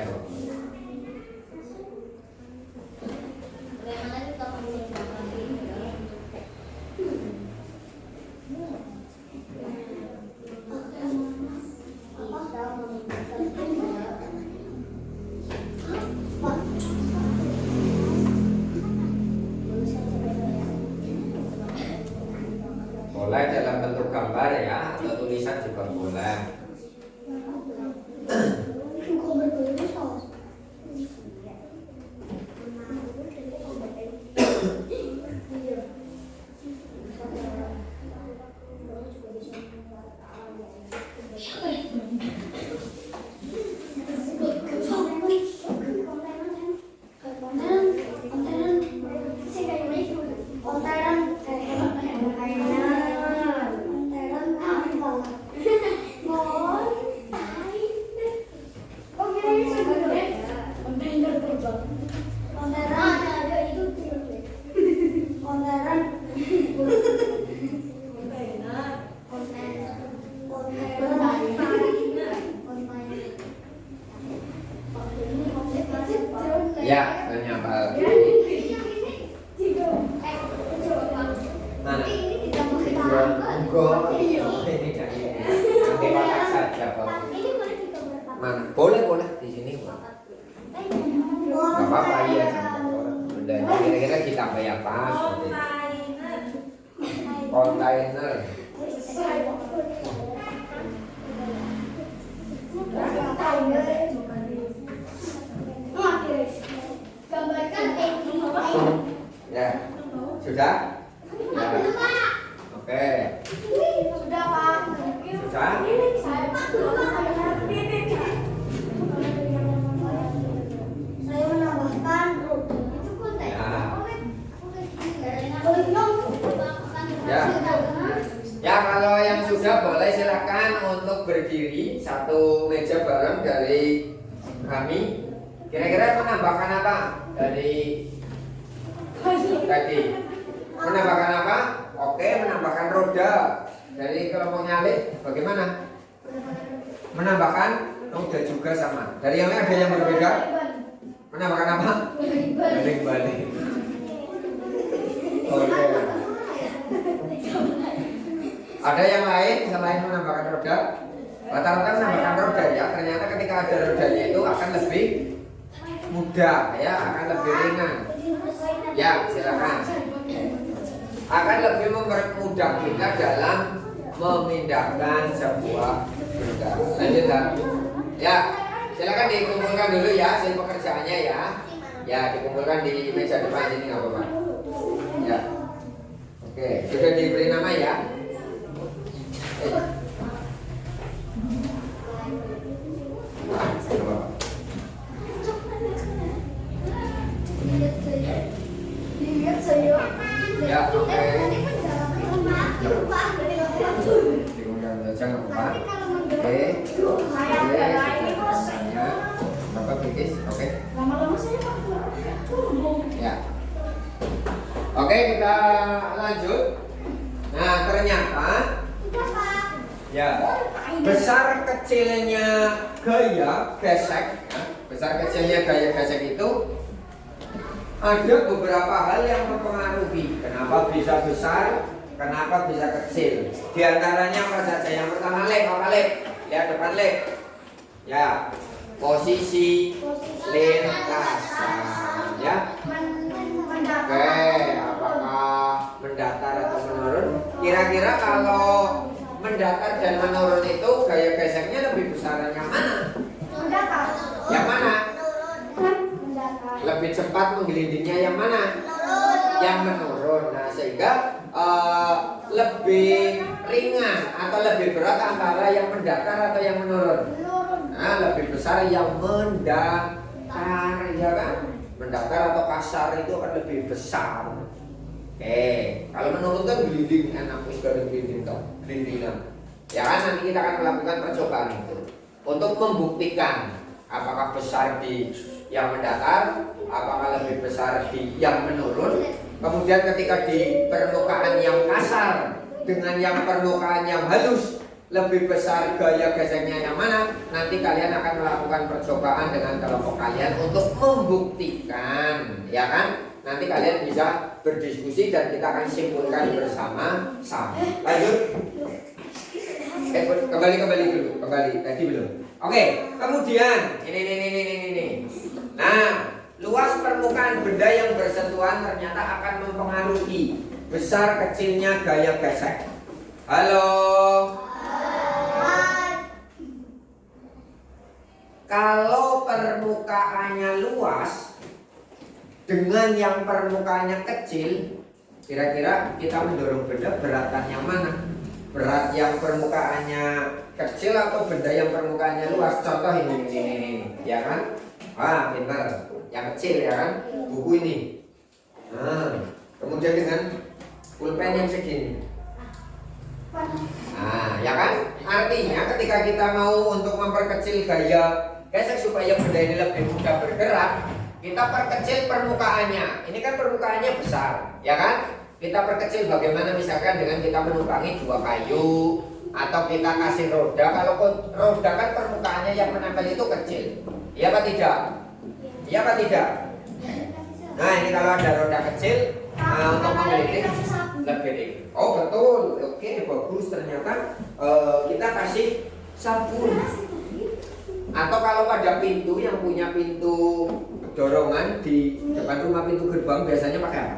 Boleh dalam bentuk gambar ya, atau tulisan juga boleh. Ya, tanya apa lagi? Mana? Enggak. Ini kan ini. Nanti pakai saja, Bapak. Mana? Boleh di sini. Enggak apa-apa ya sama orang. Udah kira-kira kita bayar apa? Kontainer. Ya, sudah? Ya. Oke. Sudah, Pak. Sudah? Saya menambahkan itu konten. Ya. Ya, kalau yang sudah boleh silakan untuk berdiri satu meja bareng dari kami. Kira-kira menambahkan apa dari tadi? Menambahkan apa? Oke, menambahkan roda. Dari kelompoknya Alif, bagaimana? Menambahkan roda juga sama. Dari yang lain ada yang berbeda? Menambahkan apa? Balik-balik. Oke. Ada yang lain selain menambahkan roda? Rata-rata menambahkan roda ya. Ternyata ketika ada rodanya itu akan lebih mudah ya, akan lebih ringan. Ya, silakan. Akan lebih mempermudah kita dalam memindahkan sebuah benda. Lanjut ya. Silakan dikumpulkan dulu ya hasil pekerjaannya ya. Ya, dikumpulkan di meja depan sini nggak apa-apa. Ya. Oke, sudah diberi nama ya. Ya, oke. Dikumpulkan saja nggak apa-apa. Oke. Bapak Bikis, oke. Ya. Oke, kita lanjut. Nah, ternyata ya besar kecilnya gaya gesek, ya, besar kecilnya gaya gesek itu ada beberapa hal yang mempengaruhi. Kenapa bisa besar? Kenapa bisa kecil? Di antaranya apa saja? Yang pertama lek, lihat depan lek. Ya, posisi lintasan. Ya. Oke, apakah mendatar atau menurun? Kira-kira kalau mendatar dan menurun itu gaya geseknya lebih besaran yang mana? Yang mana? Lebih cepat menggelindingnya yang mana? Yang menurun. Nah, sehingga lebih ringan atau lebih berat antara yang mendatar atau yang menurun. Nah, lebih besar yang mendatar, ya kan? Mendatar atau kasar itu akan lebih besar. Oke, kalau menurun kan gelinding, enak sekali gelindingan. Ya kan, nanti kita akan melakukan percobaan itu untuk membuktikan apakah besar di yang mendatar, apakah lebih besar di yang menurun. Kemudian ketika di permukaan yang kasar dengan yang permukaan yang halus, lebih besar gaya geseknya yang mana? Nanti kalian akan melakukan percobaan dengan kelompok kalian untuk membuktikan, ya kan? Nanti kalian bisa berdiskusi dan kita akan simpulkan bersama-sama. Lanjut. Kembali dulu, tadi belum. Oke, kemudian ini. Nah, luas permukaan benda yang bersentuhan ternyata akan mempengaruhi besar kecilnya gaya gesek. Halo. Kalau permukaannya luas dengan yang permukaannya kecil, kira-kira kita mendorong benda beratan yang mana? Berat yang permukaannya kecil atau benda yang permukaannya luas? Contoh ini, ya kan? Wah, pintar. Yang kecil ya kan? Buku ini. Nah, kemudian dengan pulpen yang segini. Nah, ya kan? Artinya ketika kita mau untuk memperkecil gaya gesek supaya benda ini lebih mudah bergerak, kita perkecil permukaannya. Ini kan permukaannya besar, ya kan? Kita perkecil bagaimana misalkan dengan kita menumpangi dua kayu atau kita kasih roda. Kalau roda kan permukaannya yang menempel itu kecil. Iya apa tidak? Iya apa tidak? Nah, ini kalau ada roda kecil untuk mengeliling lebih ringan. Oh betul, oke bagus. Ternyata kita kasih sabun. Atau kalau pada pintu yang punya pintu dorongan di depan rumah, pintu gerbang biasanya pakai apa?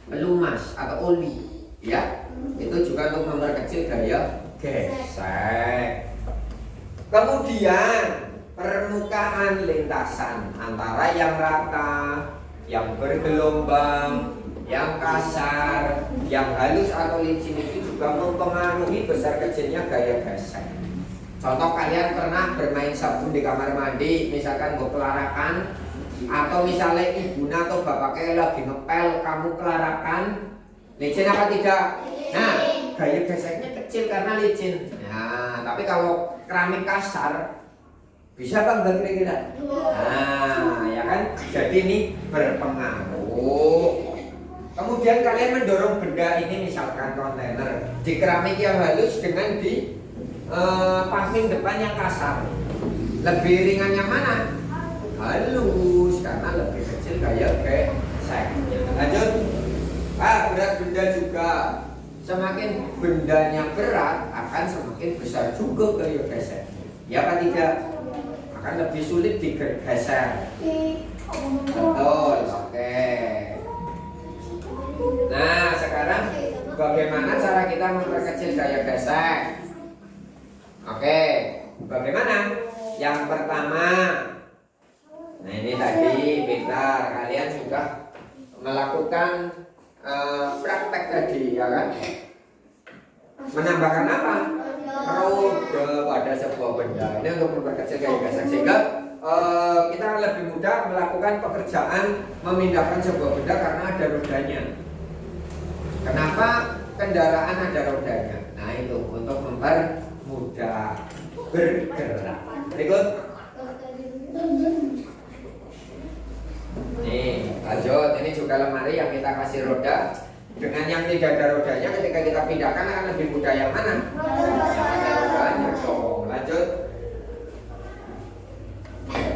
Pelumas atau oli, ya. Itu juga untuk memperkecil gaya gesek. Kemudian permukaan lintasan antara yang rata, yang bergelombang, yang kasar, yang halus atau licin itu juga mempengaruhi besar kecilnya gaya gesek. Contoh, kalian pernah bermain sabun di kamar mandi, misalkan mau kelarakan, atau misalnya ibunya atau bapaknya lagi ngepel, kamu kelarakan, licin apa tidak? Nah, gaya geseknya kecil karena licin. Nah, tapi kalau keramik kasar, bisa apa enggak kira-kira? Nah, ya kan? Jadi ini berpengaruh. Kemudian kalian mendorong benda ini, misalkan kontainer, di keramik yang halus dengan di paving depan yang kasar. Lebih ringan yang mana? halus karena lebih kecil gaya gesek. Lanjut. Berat benda juga. Semakin bendanya berat akan semakin besar juga gaya gesek. Ya apa tidak? Akan lebih sulit digeser. Betul, oke. Nah, sekarang bagaimana cara kita memperkecil gaya gesek? Oke, bagaimana? Yang pertama, nah ini tadi pintar, kalian sudah melakukan praktek tadi, ya kan? Menambahkan apa? Roda pada sebuah benda. Ini untuk memperkecil gaya gesek sehingga kita lebih mudah melakukan pekerjaan memindahkan sebuah benda karena ada rodanya. Kenapa kendaraan ada rodanya? Nah itu untuk mempermudah bergerak. Berikut. Nih, lanjut. Ini juga lemari yang kita kasih roda. Dengan yang tidak ada rodanya, ketika kita pindahkan akan lebih mudah yang mana? Yang ada rodanya dong. Lanjut.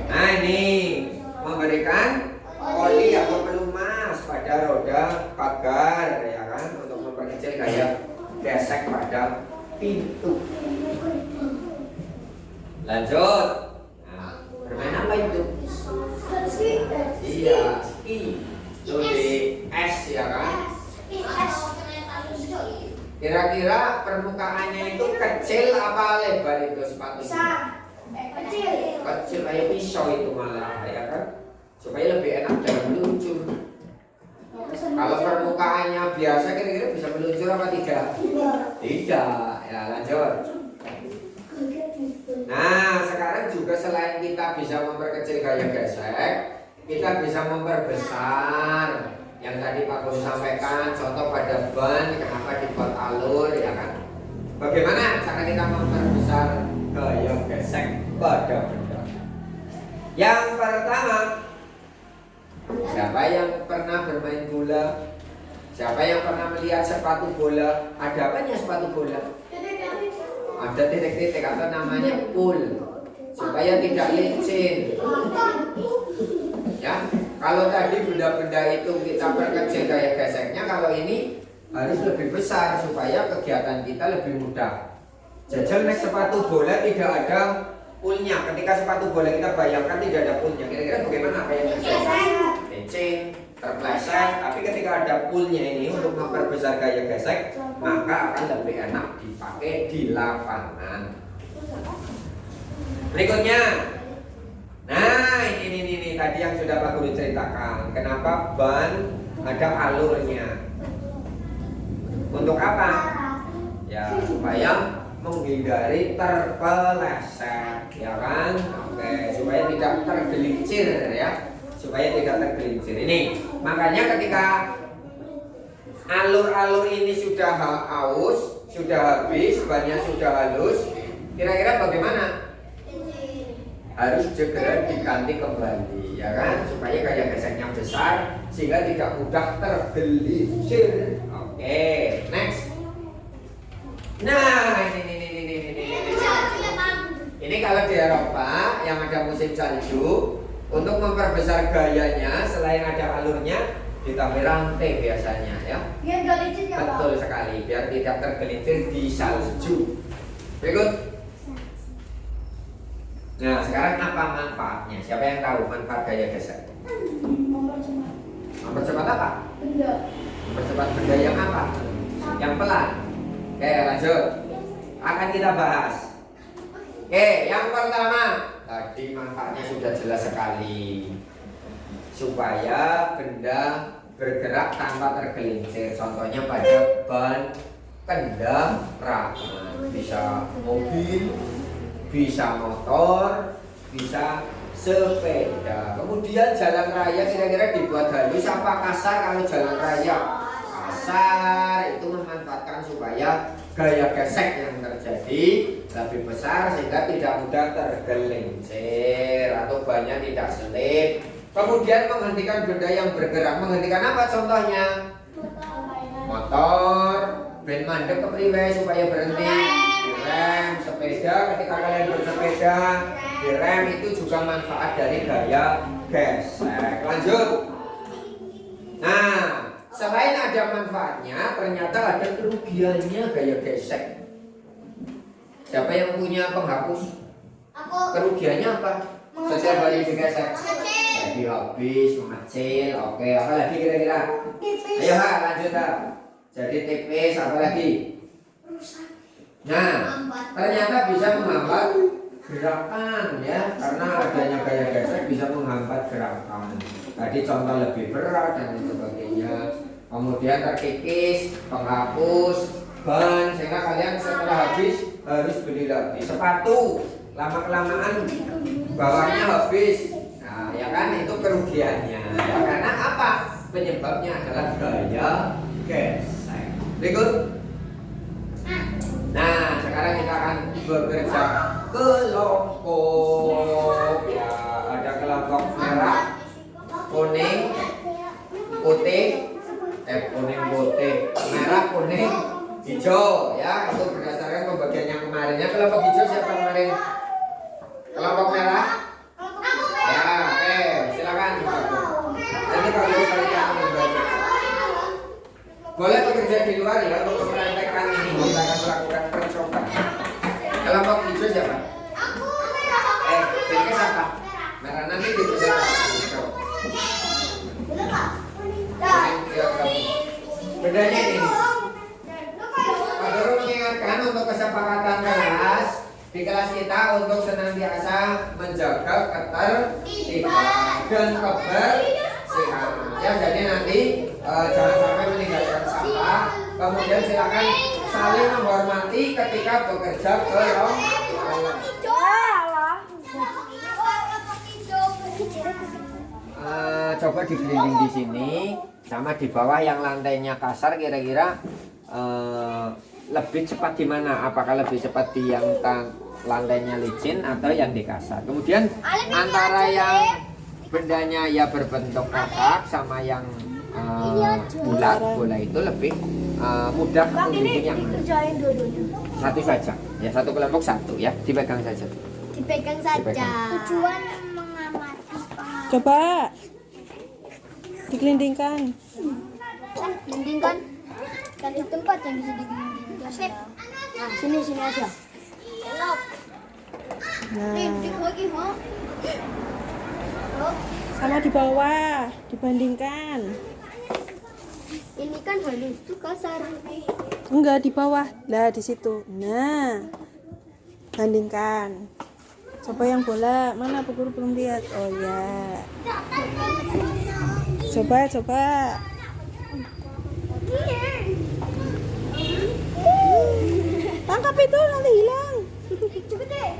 Nah ini memberikan oli atau pelumas pada roda pagar, ya kan, untuk memperkecil gaya gesek pada pintu. Lanjut. Nah, bermain apa itu? Iya, ski. Itu di es, ya kan? Kira-kira permukaannya itu kecil apa lebar itu sepatunya? Kecil kayak pisau itu malah, ya kan? Supaya lebih enak dalam meluncur. Kalau permukaannya biasa kira-kira bisa meluncur apa tidak? Tidak. Ya lanjut. Nah sekarang juga selain kita bisa memperkecil gaya gesek, kita bisa memperbesar. Yang tadi Pak Guru sampaikan, contoh pada ban, kenapa dibuat alur, ya kan? Bagaimana cara kita memperbesar gaya gesek pada benda? Yang pertama, siapa yang pernah bermain bola? Siapa yang pernah melihat sepatu bola? Ada apanya sepatu bola? Ada titik-titik atau namanya pool, supaya tidak licin. Ya, kalau tadi benda-benda itu kita perkecil gaya geseknya, kalau ini harus lebih besar supaya kegiatan kita lebih mudah. Jajal naik sepatu bola tidak ada poolnya. Ketika sepatu bola kita bayangkan tidak ada poolnya, kira-kira bagaimana apa yang terjadi? Licin, terpleset. Tapi ketika ada poolnya ini untuk memperbesar gaya gesek, maka akan lebih enak dipakai di lapangan. Berikutnya, nah ini tadi yang sudah Pak Guru ceritakan. Kenapa ban ada alurnya? Untuk apa? Ya supaya menghindari terpeleset, ya kan? Oke, supaya tidak tergelincir, ya. Supaya tidak tergelincir. Ini makanya ketika alur-alur ini sudah aus, sudah habis, bannya sudah halus, kira-kira bagaimana? Harus segera diganti kembali, ya kan? Supaya gaya geseknya besar sehingga tidak mudah tergelincir. Oke, next. Nah, ini kalau di Eropa yang ada musim salju, untuk memperbesar gayanya selain ada alurnya ditambah rantai biasanya, ya. Biar gak licin ya, Pak? Betul sekali, biar tidak tergelincir di salju. Berikut. Nah, sekarang apa manfaatnya? Siapa yang tahu manfaat gaya gesek? Mempercepat. Mempercepat apa? Benda. Mempercepat benda yang apa? Yang pelan. Oke, lanjut. Akan kita bahas. Oke, yang pertama, tadi manfaatnya sudah jelas sekali. Supaya benda bergerak tanpa tergelincir. Contohnya pada ban kendaraan. Bisa mobil, bisa motor, bisa sepeda. Kemudian jalan raya kira-kira dibuat halus apa kasar? Kalau jalan raya kasar itu memanfaatkan supaya gaya gesek yang terjadi lebih besar sehingga tidak mudah tergelincir atau bannya tidak selip. Kemudian menghentikan benda yang bergerak. Menghentikan apa contohnya? Motor, ben mandek kepriwe supaya berhenti. Rem, sepeda ketika kalian bersepeda Direm itu juga manfaat dari gaya gesek. Lanjut. Nah, selain ada manfaatnya, ternyata ada kerugiannya gaya gesek. Siapa yang punya penghapus? Aku. Kerugiannya apa? Setiap kali digesek jadi habis, mengecil. Oke, apa lagi kira-kira? Ayo ha, lanjut ha. Jadi tipis, apa lagi? Nah, ternyata bisa menghambat gerakan ya, karena adanya gaya gesek bisa menghambat gerakan. Tadi contoh lebih berat dan lain sebagainya. Kemudian terkikis, penghapus, ban, sehingga kalian setelah habis harus beli lagi. Sepatu, lama kelamaan bawahnya habis. Nah, ya kan itu kerugiannya. Ya, karena apa? Penyebabnya adalah gaya gesek. Berikut. Nah, sekarang kita akan bekerja kelompok. Ya, ada kelompok merah, kuning, putih, kuning, putih, merah, kuning, hijau. Ya, itu berdasarkan pembagian yang kemarinnya. Kelompok hijau siapa kemarin? Kelompok merah? Ya, oke, silakan. Nanti Pak Guru kalian membantu. Boleh bekerja di luar ya untuk mempraktekkan ini. Kita akan melakukan percobaan. Kelompok hijau siapa? Jadi siapa? Merah nanti dipersiapkan hijau. Bedanya ini. Pak Guru mengingatkan untuk kesepakatan kelas di kelas kita untuk senantiasa menjaga ketertiban dan kebersihan. Ya, jadi nanti jangan sampai meninggalkan sampah. Kemudian silakan saling menghormati ketika bekerja kelompok. Coba digelinding di sini sama di bawah yang lantainya kasar, kira-kira lebih cepat di mana? Apakah lebih cepat di yang lantainya licin atau yang di kasar? Kemudian antara yang bendanya ya berbentuk kotak sama yang bulat bola itu lebih mudah membimbing yang mana? Satu saja, ya satu kelompok satu ya, dipegang saja. Dipegang saja. Tujuan mengamati. Coba digelindingkan. Kan gelindingkan. Kan di tempat yang bisa digelindingkan. Sip. Nah, sini aja. Elok. Gelinding lagi, mau. Sama di bawah dibandingkan. Ini kan halus tuh kasar. Enggak, di bawah. Lah di situ. Nah, bandingkan. Coba yang bola mana? Pak Guru belum lihat. Oh ya. Coba. Tangkap itu nanti hilang. Cepet deh.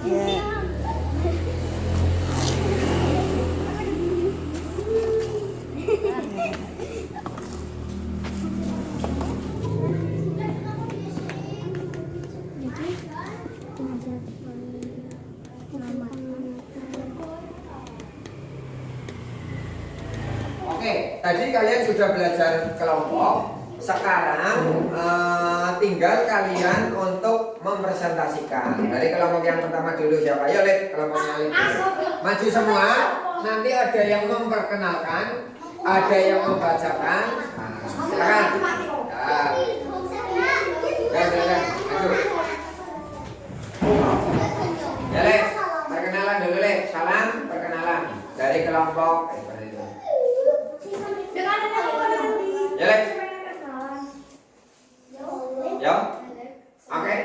Ya. Oke, tadi kalian sudah belajar kelompok. Sekarang tinggal kalian untuk mempresentasikan. Dari kelompok yang pertama dulu siapa? Ayo lihat kelompoknya Lid. Maju semua. Nanti ada yang memperkenalkan, ada yang membacakan. Silakan. Silakan. Maju. Ya Lid, perkenalan dulu Lid. Salam perkenalan dari kelompok. Ya Lid. Ya. Oke.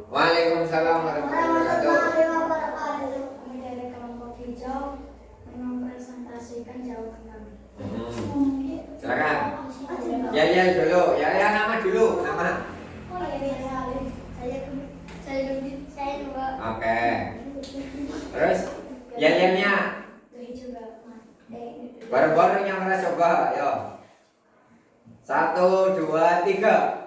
Waalaikumsalam warahmatullahi wabarakatuh. Kami dari kelompok hijau mempresentasikan jawaban kami. Silakan. Ya dulu. Ya nama dulu. Nama. Saya dua. Oke. Terus ya. Bareng-bareng yang merasa coba. Yo. 1, 2, 3.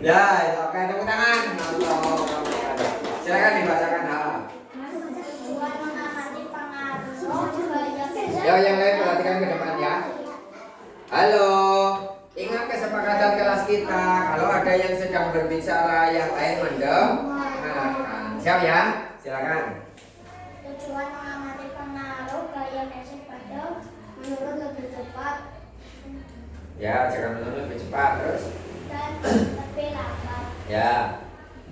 Ya, oke, tepuk tangan. Silakan dibacakan hal. Yang lain perhatikan ke depan ya. Halo, ingat kesepakatan kelas kita. Kalau ada yang sedang berbicara yang lain mendengarkan. Siap ya? Silakan. Tujuan mengamati pengaruh gaya gesek pada menurun lebih cepat Ya, jangan menurun lebih cepat terus. dan lebih lambat. Ya,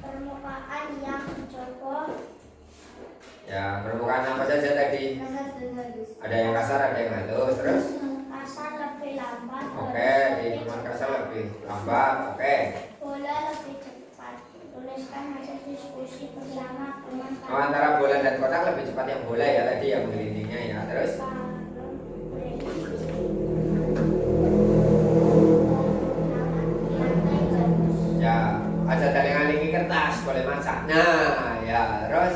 Permukaan yang mencoba ya permukaan apa saja tadi? kasar dan halus. Ada yang kasar, ada yang halus terus. Kasar lebih lambat. Oke, di teman kasar lebih lambat. Oke. Bola lebih cepat. Tuliskan hasil diskusi bersama teman Oh, antara bola dan kotak lebih cepat yang bola ya tadi yang menggelindingnya ya terus. Ya, aja daling-alingi kertas boleh masak. Nah, ya terus.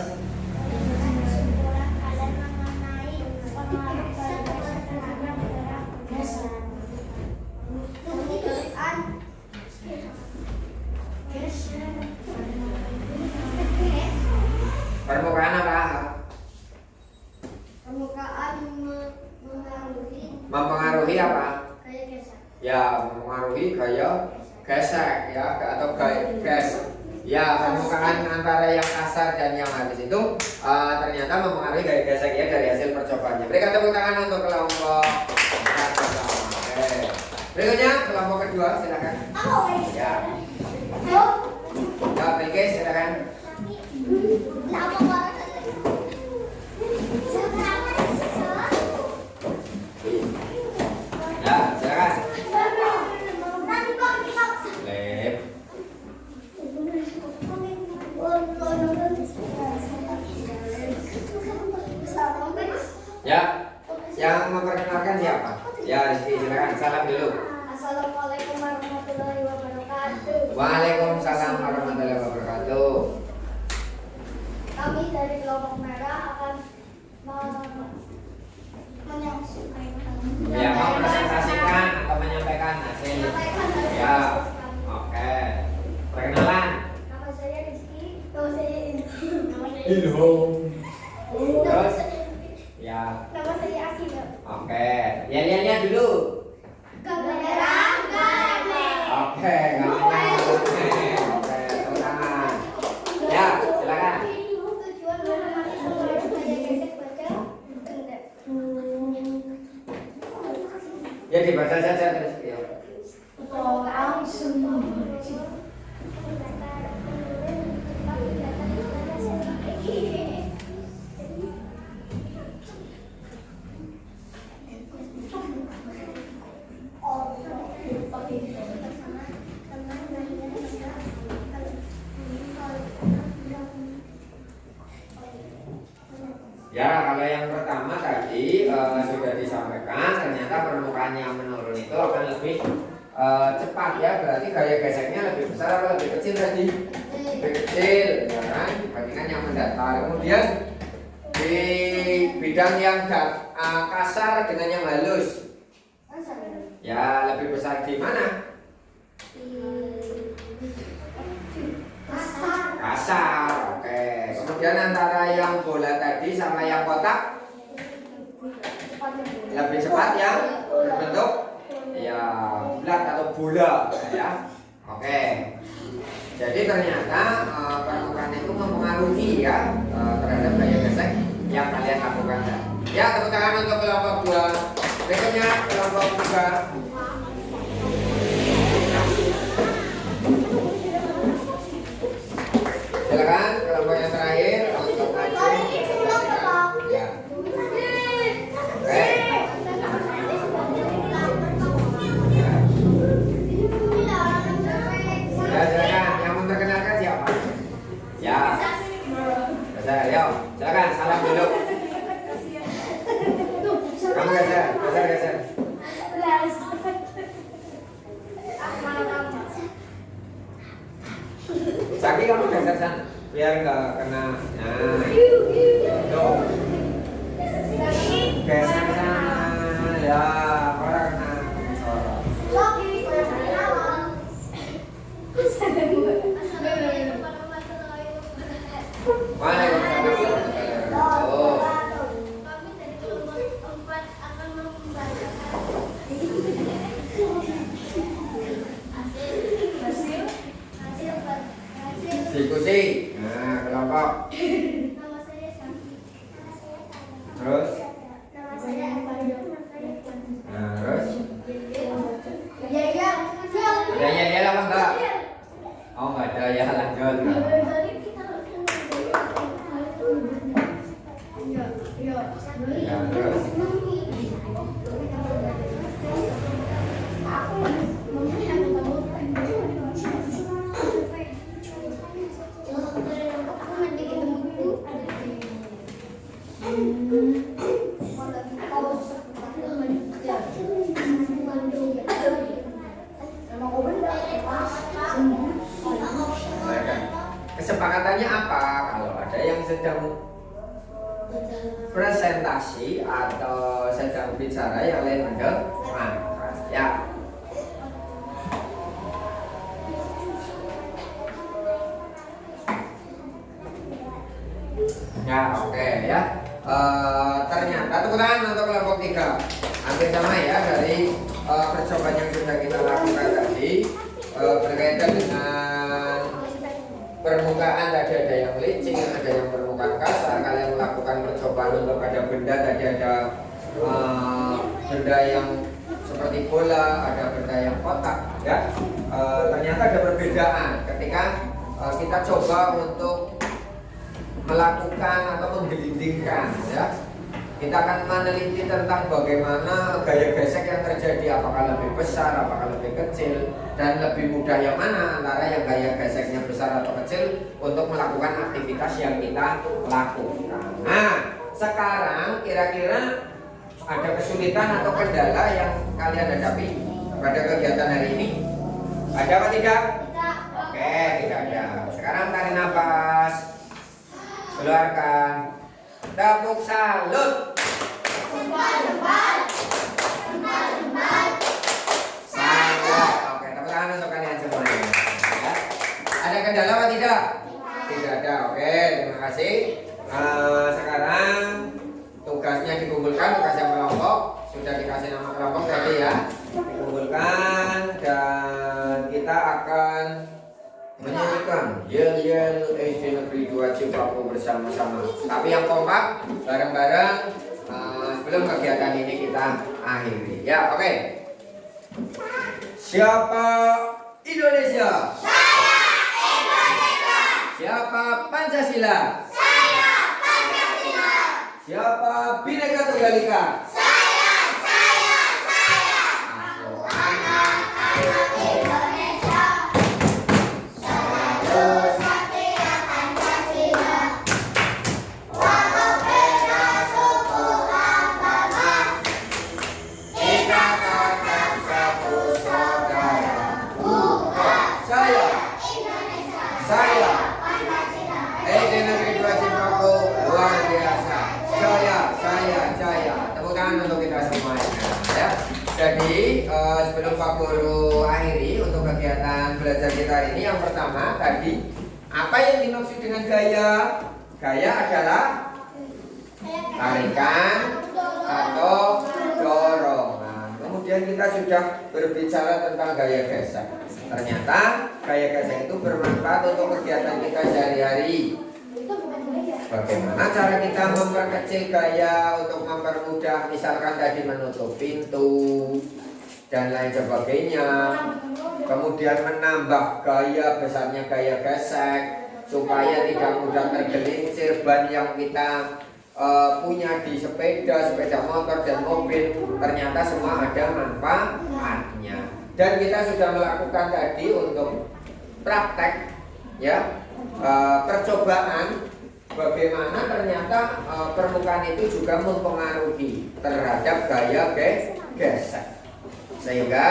Kesimpulan kalian mengenai pengaruh gaya gesek terhadap gerak geser. Tuliskan Permukaan apa? permukaan mengaruhi Mempengaruhi apa? gaya geser. Ya, mempengaruhi gaya gesek ya atau gaya gesek. Ya, permukaan antara yang kasar dan yang halus itu ternyata mempengaruhi gaya gesek ya dari hasil percobaannya. Berikan tepuk tangan untuk kelompok yang pertama. Oke. Berikutnya kelompok kedua, silakan. Ya. Ya, Bilkis, silakan. Ya, silakan. Lep. Ya, yang memperkenalkan siapa? Ya, Rizky, silakan. Salam dulu. Assalamualaikum warahmatullahi wabarakatuh. Waalaikumsalam warahmatullahi wabarakatuh. Kami dari kelompok merah akan Ya, mau presentasikan atau menyampaikan hasil. Ya, oke. Perkenalan. Nama saya Rizky. Nama saya Ilham. Terus? Ya, Nama saya Asina. oke. Lihat dulu. Kamera Gane. Oke, gambarnya. Oke, tepuk tangan. Ya, silakan. Tujuan mengamati pengaruh gaya gesek pada benda. Ya, dibaca saja terus. Ya. Orang semua. Ya, kalau yang pertama tadi sudah disampaikan, ternyata permukaan yang menurun itu akan lebih cepat ya, berarti gaya geseknya lebih besar atau lebih kecil tadi? Lebih kecil, ya kan? Dibandingkan yang mendatar. Kemudian di bidang yang kasar dengan yang halus, ya lebih besar di mana? Kasar, oke. Kemudian antara yang bola tadi sama yang kotak lebih cepat yang berbentuk ya bulat atau bola ya. Oke. Jadi ternyata permukaan itu mempengaruhi ya terhadap gaya gesek yang kalian lakukan. Ya, tepuk tangan untuk kelompok 2. Berikutnya kelompok 3. Silakan kelompok yang terakhir untuk maju. Ya. Oke. Ya, silakan. Yang memperkenalkan siapa? Ya. Geser, yuk. Silakan, salam dulu. Kamu geser. Saki kamu geser sana, biar nggak kena. Nah, tuh. Geser sana, ya. Orang kena sorot. Waalaikumsalam warahmatullahi wabarakatuh. Kami dari kelompok 4 akan membacakan hasil Diskusi. Nah, kelompok. Terus. Nah, terus. Ada ya apa enggak? Oh, enggak ada ya, lanjut. Ya, terus. Kesepakatannya apa? Kalau ada yang sedang presentasi atau sedang bicara, yang lain mendengarkan. Ya. Ya, oke ya. Ternyata tepuk tangan untuk kelompok 3. Hampir sama ya dari percobaan yang sudah kita lakukan tadi, berkaitan dengan permukaan. Tadi ada yang licin, ada yang permukaan kasar. Kalian melakukan percobaan untuk ada benda, tadi ada benda yang seperti bola, ada benda yang kotak ya. Ternyata ada perbedaan ketika kita coba untuk melakukan atau menggelindingkan ya. Kita akan meneliti tentang bagaimana gaya gesek yang terjadi, apakah lebih besar, apakah lebih kecil, dan lebih mudah yang mana antara yang gaya geseknya besar atau kecil untuk melakukan aktivitas yang kita lakukan. Nah, sekarang kira-kira ada kesulitan atau kendala yang kalian hadapi pada kegiatan hari ini? Ada apa tidak? Oke, tidak ada. Sekarang tarik nafas, keluarkan. Tepuk salut. Salut. Oke, tepuk tangan untuk kalian semuanya. Ya. Ada kendala apa tidak? Tidak ada. Oke, terima kasih. Sekarang tugasnya dikumpulkan, tugas yang kelompok sudah dikasih nama kelompok tadi ya. Dikumpulkan dan kita akan menyanyikan Yel Yel SD Negeri 2 Cipako bersama-sama. Tapi yang kompak, bareng-bareng sebelum kegiatan ini kita akhiri. Ya, oke. Siapa Indonesia? Saya Indonesia. Siapa Pancasila? Saya Pancasila. Siapa Bhinneka Tunggal Ika? Saya. Aku anak Indonesia. Selalu setia Pancasila. Walau beda suku agama, kita tetap satu saudara. Saya. Indonesia. Saya. Pancasila. SD Negeri 2 Cipako luar biasa. Saya. Tepuk tangan untuk kita semuanya ya. Jadi sebelum Pak Guru akhiri untuk kegiatan belajar kita hari ini, yang pertama tadi apa yang dimaksud dengan gaya? Gaya adalah tarikan atau dorongan. Kemudian kita sudah berbicara tentang gaya gesek. Ternyata gaya gesek itu bermanfaat untuk kegiatan kita sehari-hari. Bagaimana cara kita memperkecil gaya untuk mempermudah, misalkan tadi menutup pintu dan lain sebagainya. Kemudian menambah gaya, besarnya gaya gesek supaya tidak mudah tergelincir ban yang kita punya di sepeda motor dan mobil. Ternyata semua ada manfaatnya. Dan kita sudah melakukan tadi untuk praktek ya, percobaan bagaimana ternyata permukaan itu juga mempengaruhi terhadap gaya gesek. Sehingga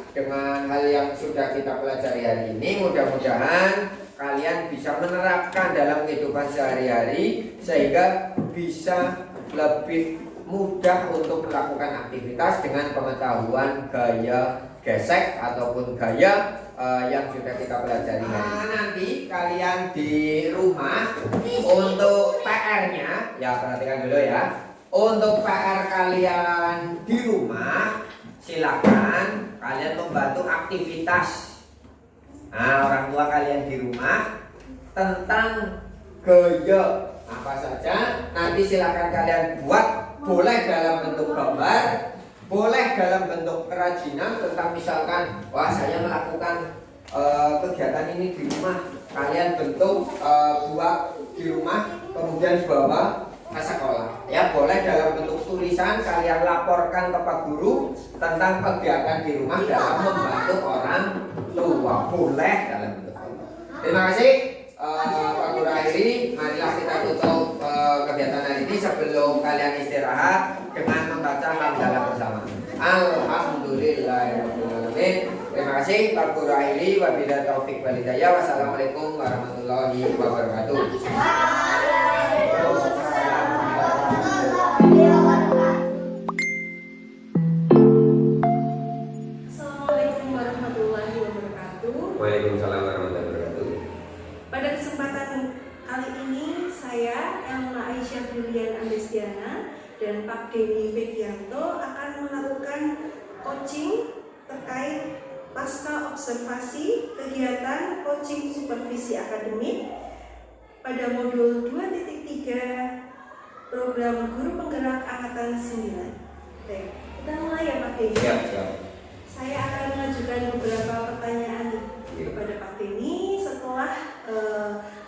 dengan hal yang sudah kita pelajari hari ini, mudah-mudahan kalian bisa menerapkan dalam kehidupan sehari-hari sehingga bisa lebih mudah untuk melakukan aktivitas dengan pengetahuan gaya gesek ataupun gaya yang sudah kita pelajari hari ini. Nanti kalian di rumah untuk PR-nya, ya perhatikan dulu ya. Untuk PR kalian di rumah, silakan kalian membantu aktivitas. Nah, orang tua kalian di rumah tentang gaya apa saja. Nanti silakan kalian buat, boleh dalam bentuk gambar, boleh dalam bentuk kerajinan. Tentang misalkan, wah saya melakukan kegiatan ini di rumah, kalian bentuk, buat di rumah, kemudian bawa ke sekolah. Ya boleh dalam bentuk tulisan, kalian laporkan ke Pak Guru tentang kegiatan di rumah dalam membantu orang tua. Boleh dalam bentuk gambar. Terima kasih. Pak Guru akhiri, marilah kita tutup kegiatan hari ini sebelum kalian istirahat dengan membaca hamdalah bersama. Alhamdulillahirobbilalamin. Terima kasih Pak Guru akhiri, wabillahi taufik wal hidayah. Wassalamualaikum warahmatullahi wabarakatuh. Assalamualaikum warahmatullahi wabarakatuh. Waalaikumsalam warahmatullahi wabarakatuh. Pada kesempatan kali ini saya Elna Aisyah Brilian Andestiana dan Pak Denny Fegianto akan melakukan coaching terkait pasca observasi kegiatan coaching supervisi akademik pada modul 2.3 program guru penggerak angkatan 9. Baik, kita mulai ya Pak Denny. Siap. Saya akan mengajukan beberapa pertanyaan kepada Pak Denny setelah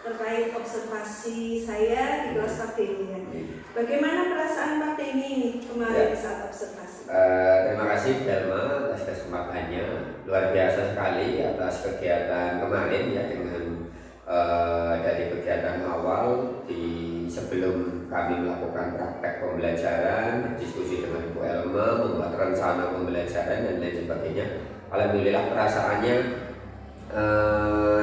terkait observasi saya di kelas Pak Denny. Bagaimana perasaan Pak Denny kemarin saat observasi? Terima kasih Delma atas kesempatannya. Luar biasa sekali atas kegiatan kemarin ya, dengan dari kegiatan awal sebelum kami melakukan praktek pembelajaran, berdiskusi dengan Bu Elma, membuat rencana pembelajaran dan lain sebagainya. Alhamdulillah perasaannya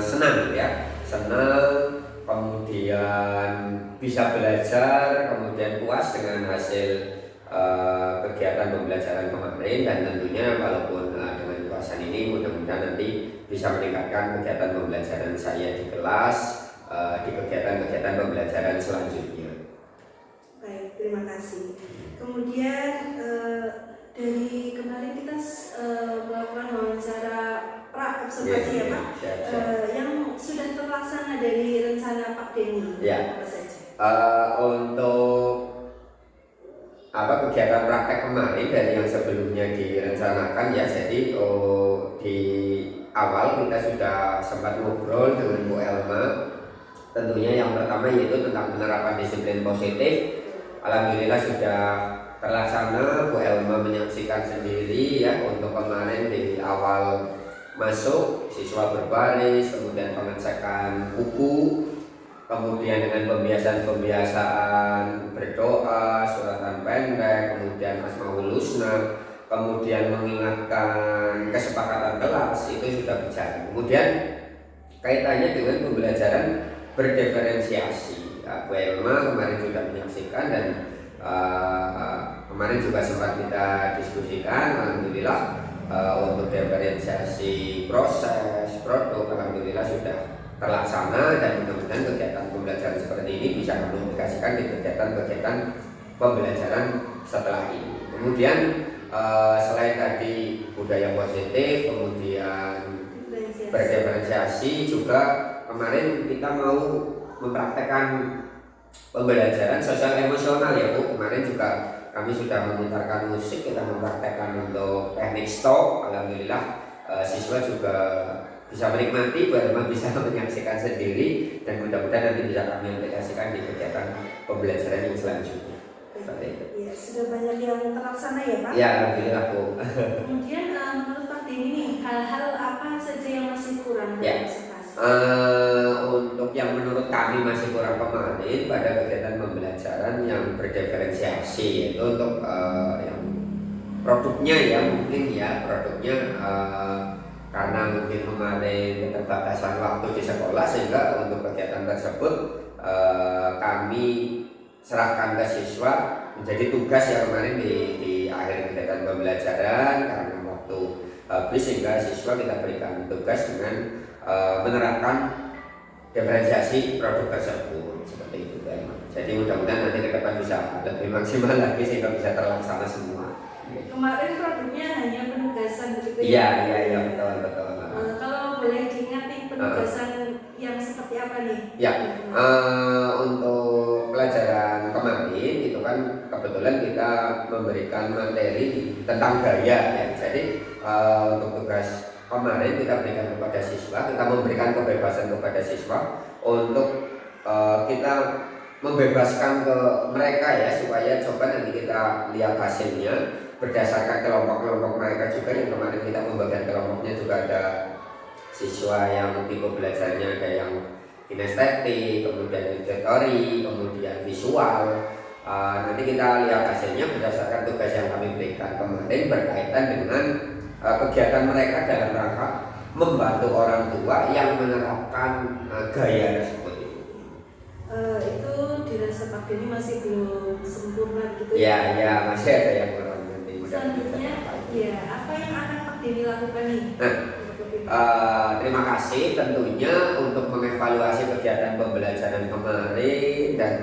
senang ya, senang, kemudian bisa belajar, kemudian puas dengan hasil kegiatan pembelajaran kemarin, dan tentunya walaupun dengan puasan ini mudah-mudahan nanti bisa meningkatkan kegiatan pembelajaran saya di kelas, di kegiatan-kegiatan pembelajaran selanjutnya. Baik, terima kasih. Kemudian dari kemarin kita melakukan wawancara pra-observasi ya Pak, yang sudah terlaksana dari rencana Pak Denny, apa saja? Untuk kegiatan praktek kemarin dari yang sebelumnya direncanakan ya, jadi di awal kita sudah sempat ngobrol dengan Bu Elma. Tentunya yang pertama yaitu tentang penerapan disiplin positif. Alhamdulillah sudah terlaksana. Bu Elma menyaksikan sendiri ya, untuk kemarin di awal masuk siswa berbaris, kemudian pengecekan buku, kemudian dengan pembiasaan berdoa, suratan pendek, kemudian Asmaul Husna, kemudian mengingatkan kesepakatan kelas, itu sudah berjalan. Kemudian kaitannya dengan pembelajaran berdiferensiasi, Bu Elma kemarin sudah menyaksikan, dan kemarin juga sempat kita diskusikan. Alhamdulillah untuk diferensiasi proses produk alhamdulillah sudah terlaksana, dan mudah-mudahan kegiatan pembelajaran seperti ini bisa kami aplikasikan di kegiatan-kegiatan pembelajaran setelah ini. Kemudian selain tadi budaya positif, kemudian berdiferensiasi, juga kemarin kita mau mempraktekkan pembelajaran sosial emosional ya Bu. Kemarin juga kami sudah memutarkan musik, kita mempraktekkan untuk teknik stop. Alhamdulillah siswa juga bisa menikmati, bahkan bisa menyaksikan sendiri, dan mudah-mudahan nanti bisa kami aplikasikan di kegiatan pembelajaran yang selanjutnya. Ya, sudah banyak yang terlaksana ya Pak? Ya, alhamdulillah Bu. Kemudian menurut Pak Denny nih, hal-hal apa saja yang masih kurang Ya. dari observasi? Untuk yang menurut kami masih kurang kemarin pada kegiatan pembelajaran yang berdiferensiasi, yaitu untuk yang produknya ya, mungkin ya produknya karena mungkin kemarin keterbatasan waktu di sekolah, sehingga untuk kegiatan tersebut kami serahkan ke siswa menjadi tugas yang kemarin di akhir kegiatan pembelajaran, karena waktu habis, sehingga siswa kita berikan tugas dengan menerapkan diferensiasi produk tersebut, seperti itu kan. Jadi mudah-mudahan nanti ke depan bisa lebih maksimal lagi sehingga bisa terlaksana semua. Kemarin produknya hanya penugasan begitu ya? Iya betul. Kalau boleh diingat nih penugasan yang seperti seperti apa nih? Ya, untuk pelajaran kemarin itu kan kebetulan kita memberikan materi tentang gaya ya. Jadi untuk tugas kemarin kita berikan kepada siswa, kita memberikan kebebasan kepada siswa untuk kita membebaskan ke mereka ya, supaya coba nanti kita lihat hasilnya berdasarkan kelompok-kelompok mereka juga. Yang kemarin kita membagikan kelompoknya juga ada siswa yang tipe belajarnya ada yang kinestetik, kemudian auditory, kemudian visual. Nanti kita lihat hasilnya berdasarkan tugas yang kami berikan kemarin berkaitan dengan kegiatan mereka dalam rangka membantu orang tua yang menerapkan gaya tersebut. Itu dirasa Pak Denny masih belum sempurna gitu Ya, masih ada yang kurang nanti. Selanjutnya, ya apa yang akan Pak Denny lakukan nih? Terima kasih tentunya untuk mengevaluasi kegiatan pembelajaran kemarin dan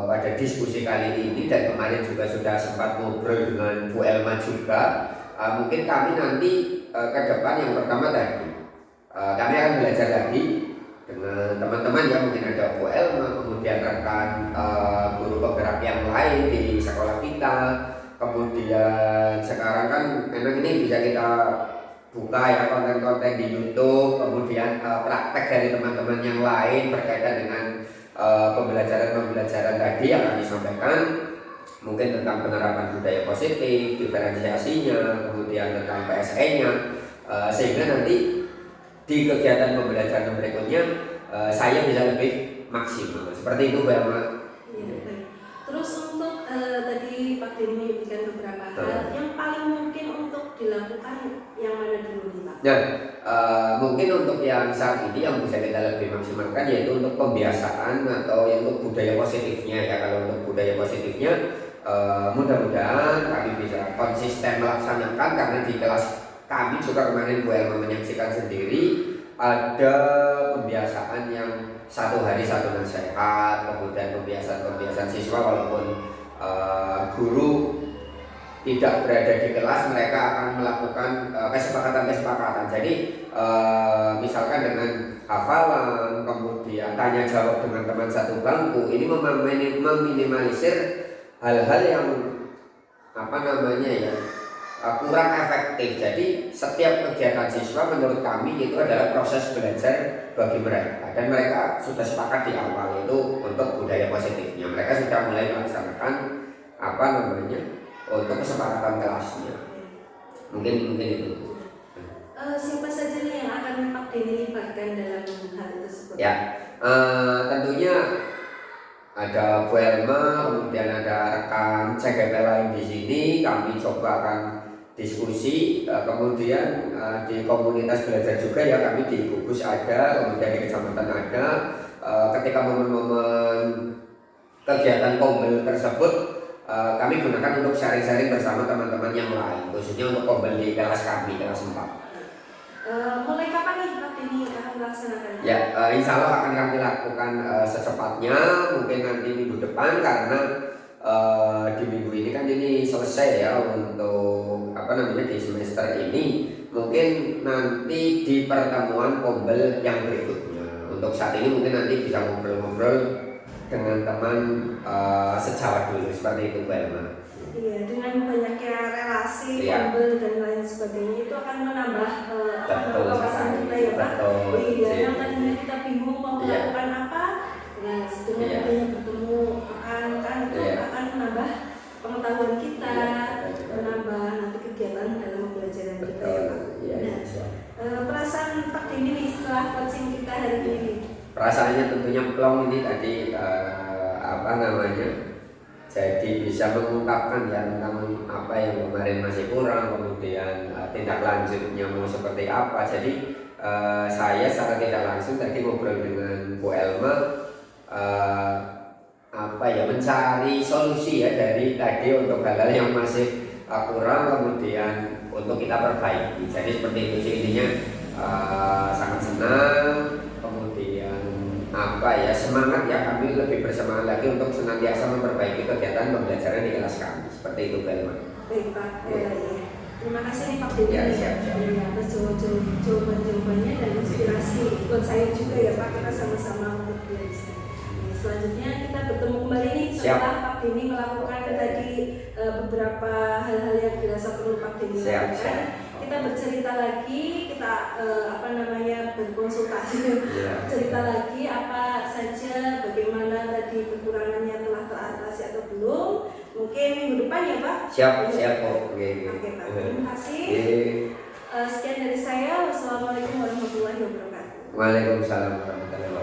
pada diskusi kali ini, dan kemarin juga sudah sempat ngobrol dengan Bu Elma juga. Mungkin kami nanti ke depan yang pertama tadi kami akan belajar lagi dengan teman-teman ya, mungkin ada Bu Elma, kemudian rekan guru penggerak yang lain di sekolah kita. Kemudian sekarang kan memang ini bisa kita buka ya konten-konten di YouTube, kemudian praktek dari teman-teman yang lain berkaitan dengan pembelajaran tadi yang kami sampaikan, mungkin tentang penerapan budaya positif, diferensiasinya, kemudian tentang PSE-nya, sehingga nanti di kegiatan pembelajaran berikutnya saya bisa lebih maksimal. Seperti itu, Bu Elma. Iya, baik. Terus untuk tadi Pak Denny menyebutkan beberapa hal yang paling mungkin untuk dilakukan yang mana dulu nih Pak? Nah, mungkin untuk yang saat ini yang bisa kita lebih maksimalkan yaitu untuk pembiasaan atau yang untuk budaya positifnya ya. Kalau untuk budaya positifnya mudah-mudahan kami bisa konsisten melaksanakan, karena di kelas kami juga kemarin Bu Elma menyaksikan sendiri ada pembiasaan yang satu hari satu nasihat, kemudian pembiasaan siswa walaupun guru tidak berada di kelas, mereka akan melakukan kesepakatan. Jadi misalkan dengan hafalan, kemudian tanya jawab dengan teman satu bangku, ini meminimalisir hal-hal yang kurang efektif. Jadi setiap kegiatan siswa menurut kami itu adalah proses belajar bagi mereka, dan mereka sudah sepakat di awal itu untuk budaya positifnya. Mereka sudah mulai melaksanakan untuk kesepakatan kelasnya. Mungkin itu. Siapa saja nih yang akan Pak Denny libatkan dalam hal tersebut? Ya, tentunya ada Bu Elma, kemudian ada rekan CGP lain di sini. Kami coba akan diskusi, kemudian di komunitas belajar juga ya, kami di Gugus ada, kemudian di kecamatan ada. Ketika momen-momen kegiatan kombel tersebut, kami gunakan untuk sharing-sharing bersama teman-teman yang lain, khususnya untuk kombel di kelas kami, kelas 4. Mulai kapan nih Pak Denny akan melaksanakan? Ya, insya Allah akan kami lakukan secepatnya, mungkin nanti minggu depan, karena di minggu ini kan ini selesai ya untuk di semester ini. Mungkin nanti di pertemuan kombel yang berikutnya. Untuk saat ini mungkin nanti bisa ngobrol-ngobrol dengan teman sejawat dulu, seperti itu, Mbak Elma. Iya, dengan banyaknya relasi, kombel dan lain sebagainya itu akan menambah wawasan kita ya Pak. Iya, yang tadinya kita bingung mau melakukan apa, ya dengan adanya bertemu rekan-rekan itu akan menambah pengetahuan kita, menambah nanti kegiatan dalam pembelajaran kita ya Pak. Perasaan Pak Denny nih setelah coaching kita hari ini? Perasaannya tentunya plong ini tadi jadi bisa mengungkapkan ya tentang apa yang kemarin masih kurang, kemudian tindak lanjutnya mau seperti apa. Jadi saya secara tidak langsung tadi ngobrol dengan Bu Elma, mencari solusi ya dari tadi untuk hal-hal yang masih kurang, kemudian untuk kita perbaiki. Jadi seperti itu sih intinya. Sangat senang, kemudian semangat ya, kami lebih bersemangat lagi untuk senantiasa memperbaiki kegiatan pembelajaran di kelas kami. Seperti itu, Mbak Elma. Baik Pak, terima kasih nih Pak Denny ya, siap. atas jawaban-jawabannya dan inspirasi buat saya juga ya Pak, kita sama-sama untuk belajar. Nah, selanjutnya kita bertemu kembali nih setelah Pak Denny melakukan tadi beberapa hal-hal yang dirasa perlu Pak Denny lakukan. Kita bercerita lagi, kita berkonsultasi, cerita lagi apa saja, bagaimana tadi kekurangannya telah teratasi atau belum. Mungkin minggu depan ya Pak. Siap oke Pak, terima kasih. Sekian dari saya. Wassalamualaikum warahmatullahi wabarakatuh. Waalaikumsalam warahmatullahi wabarakatuh.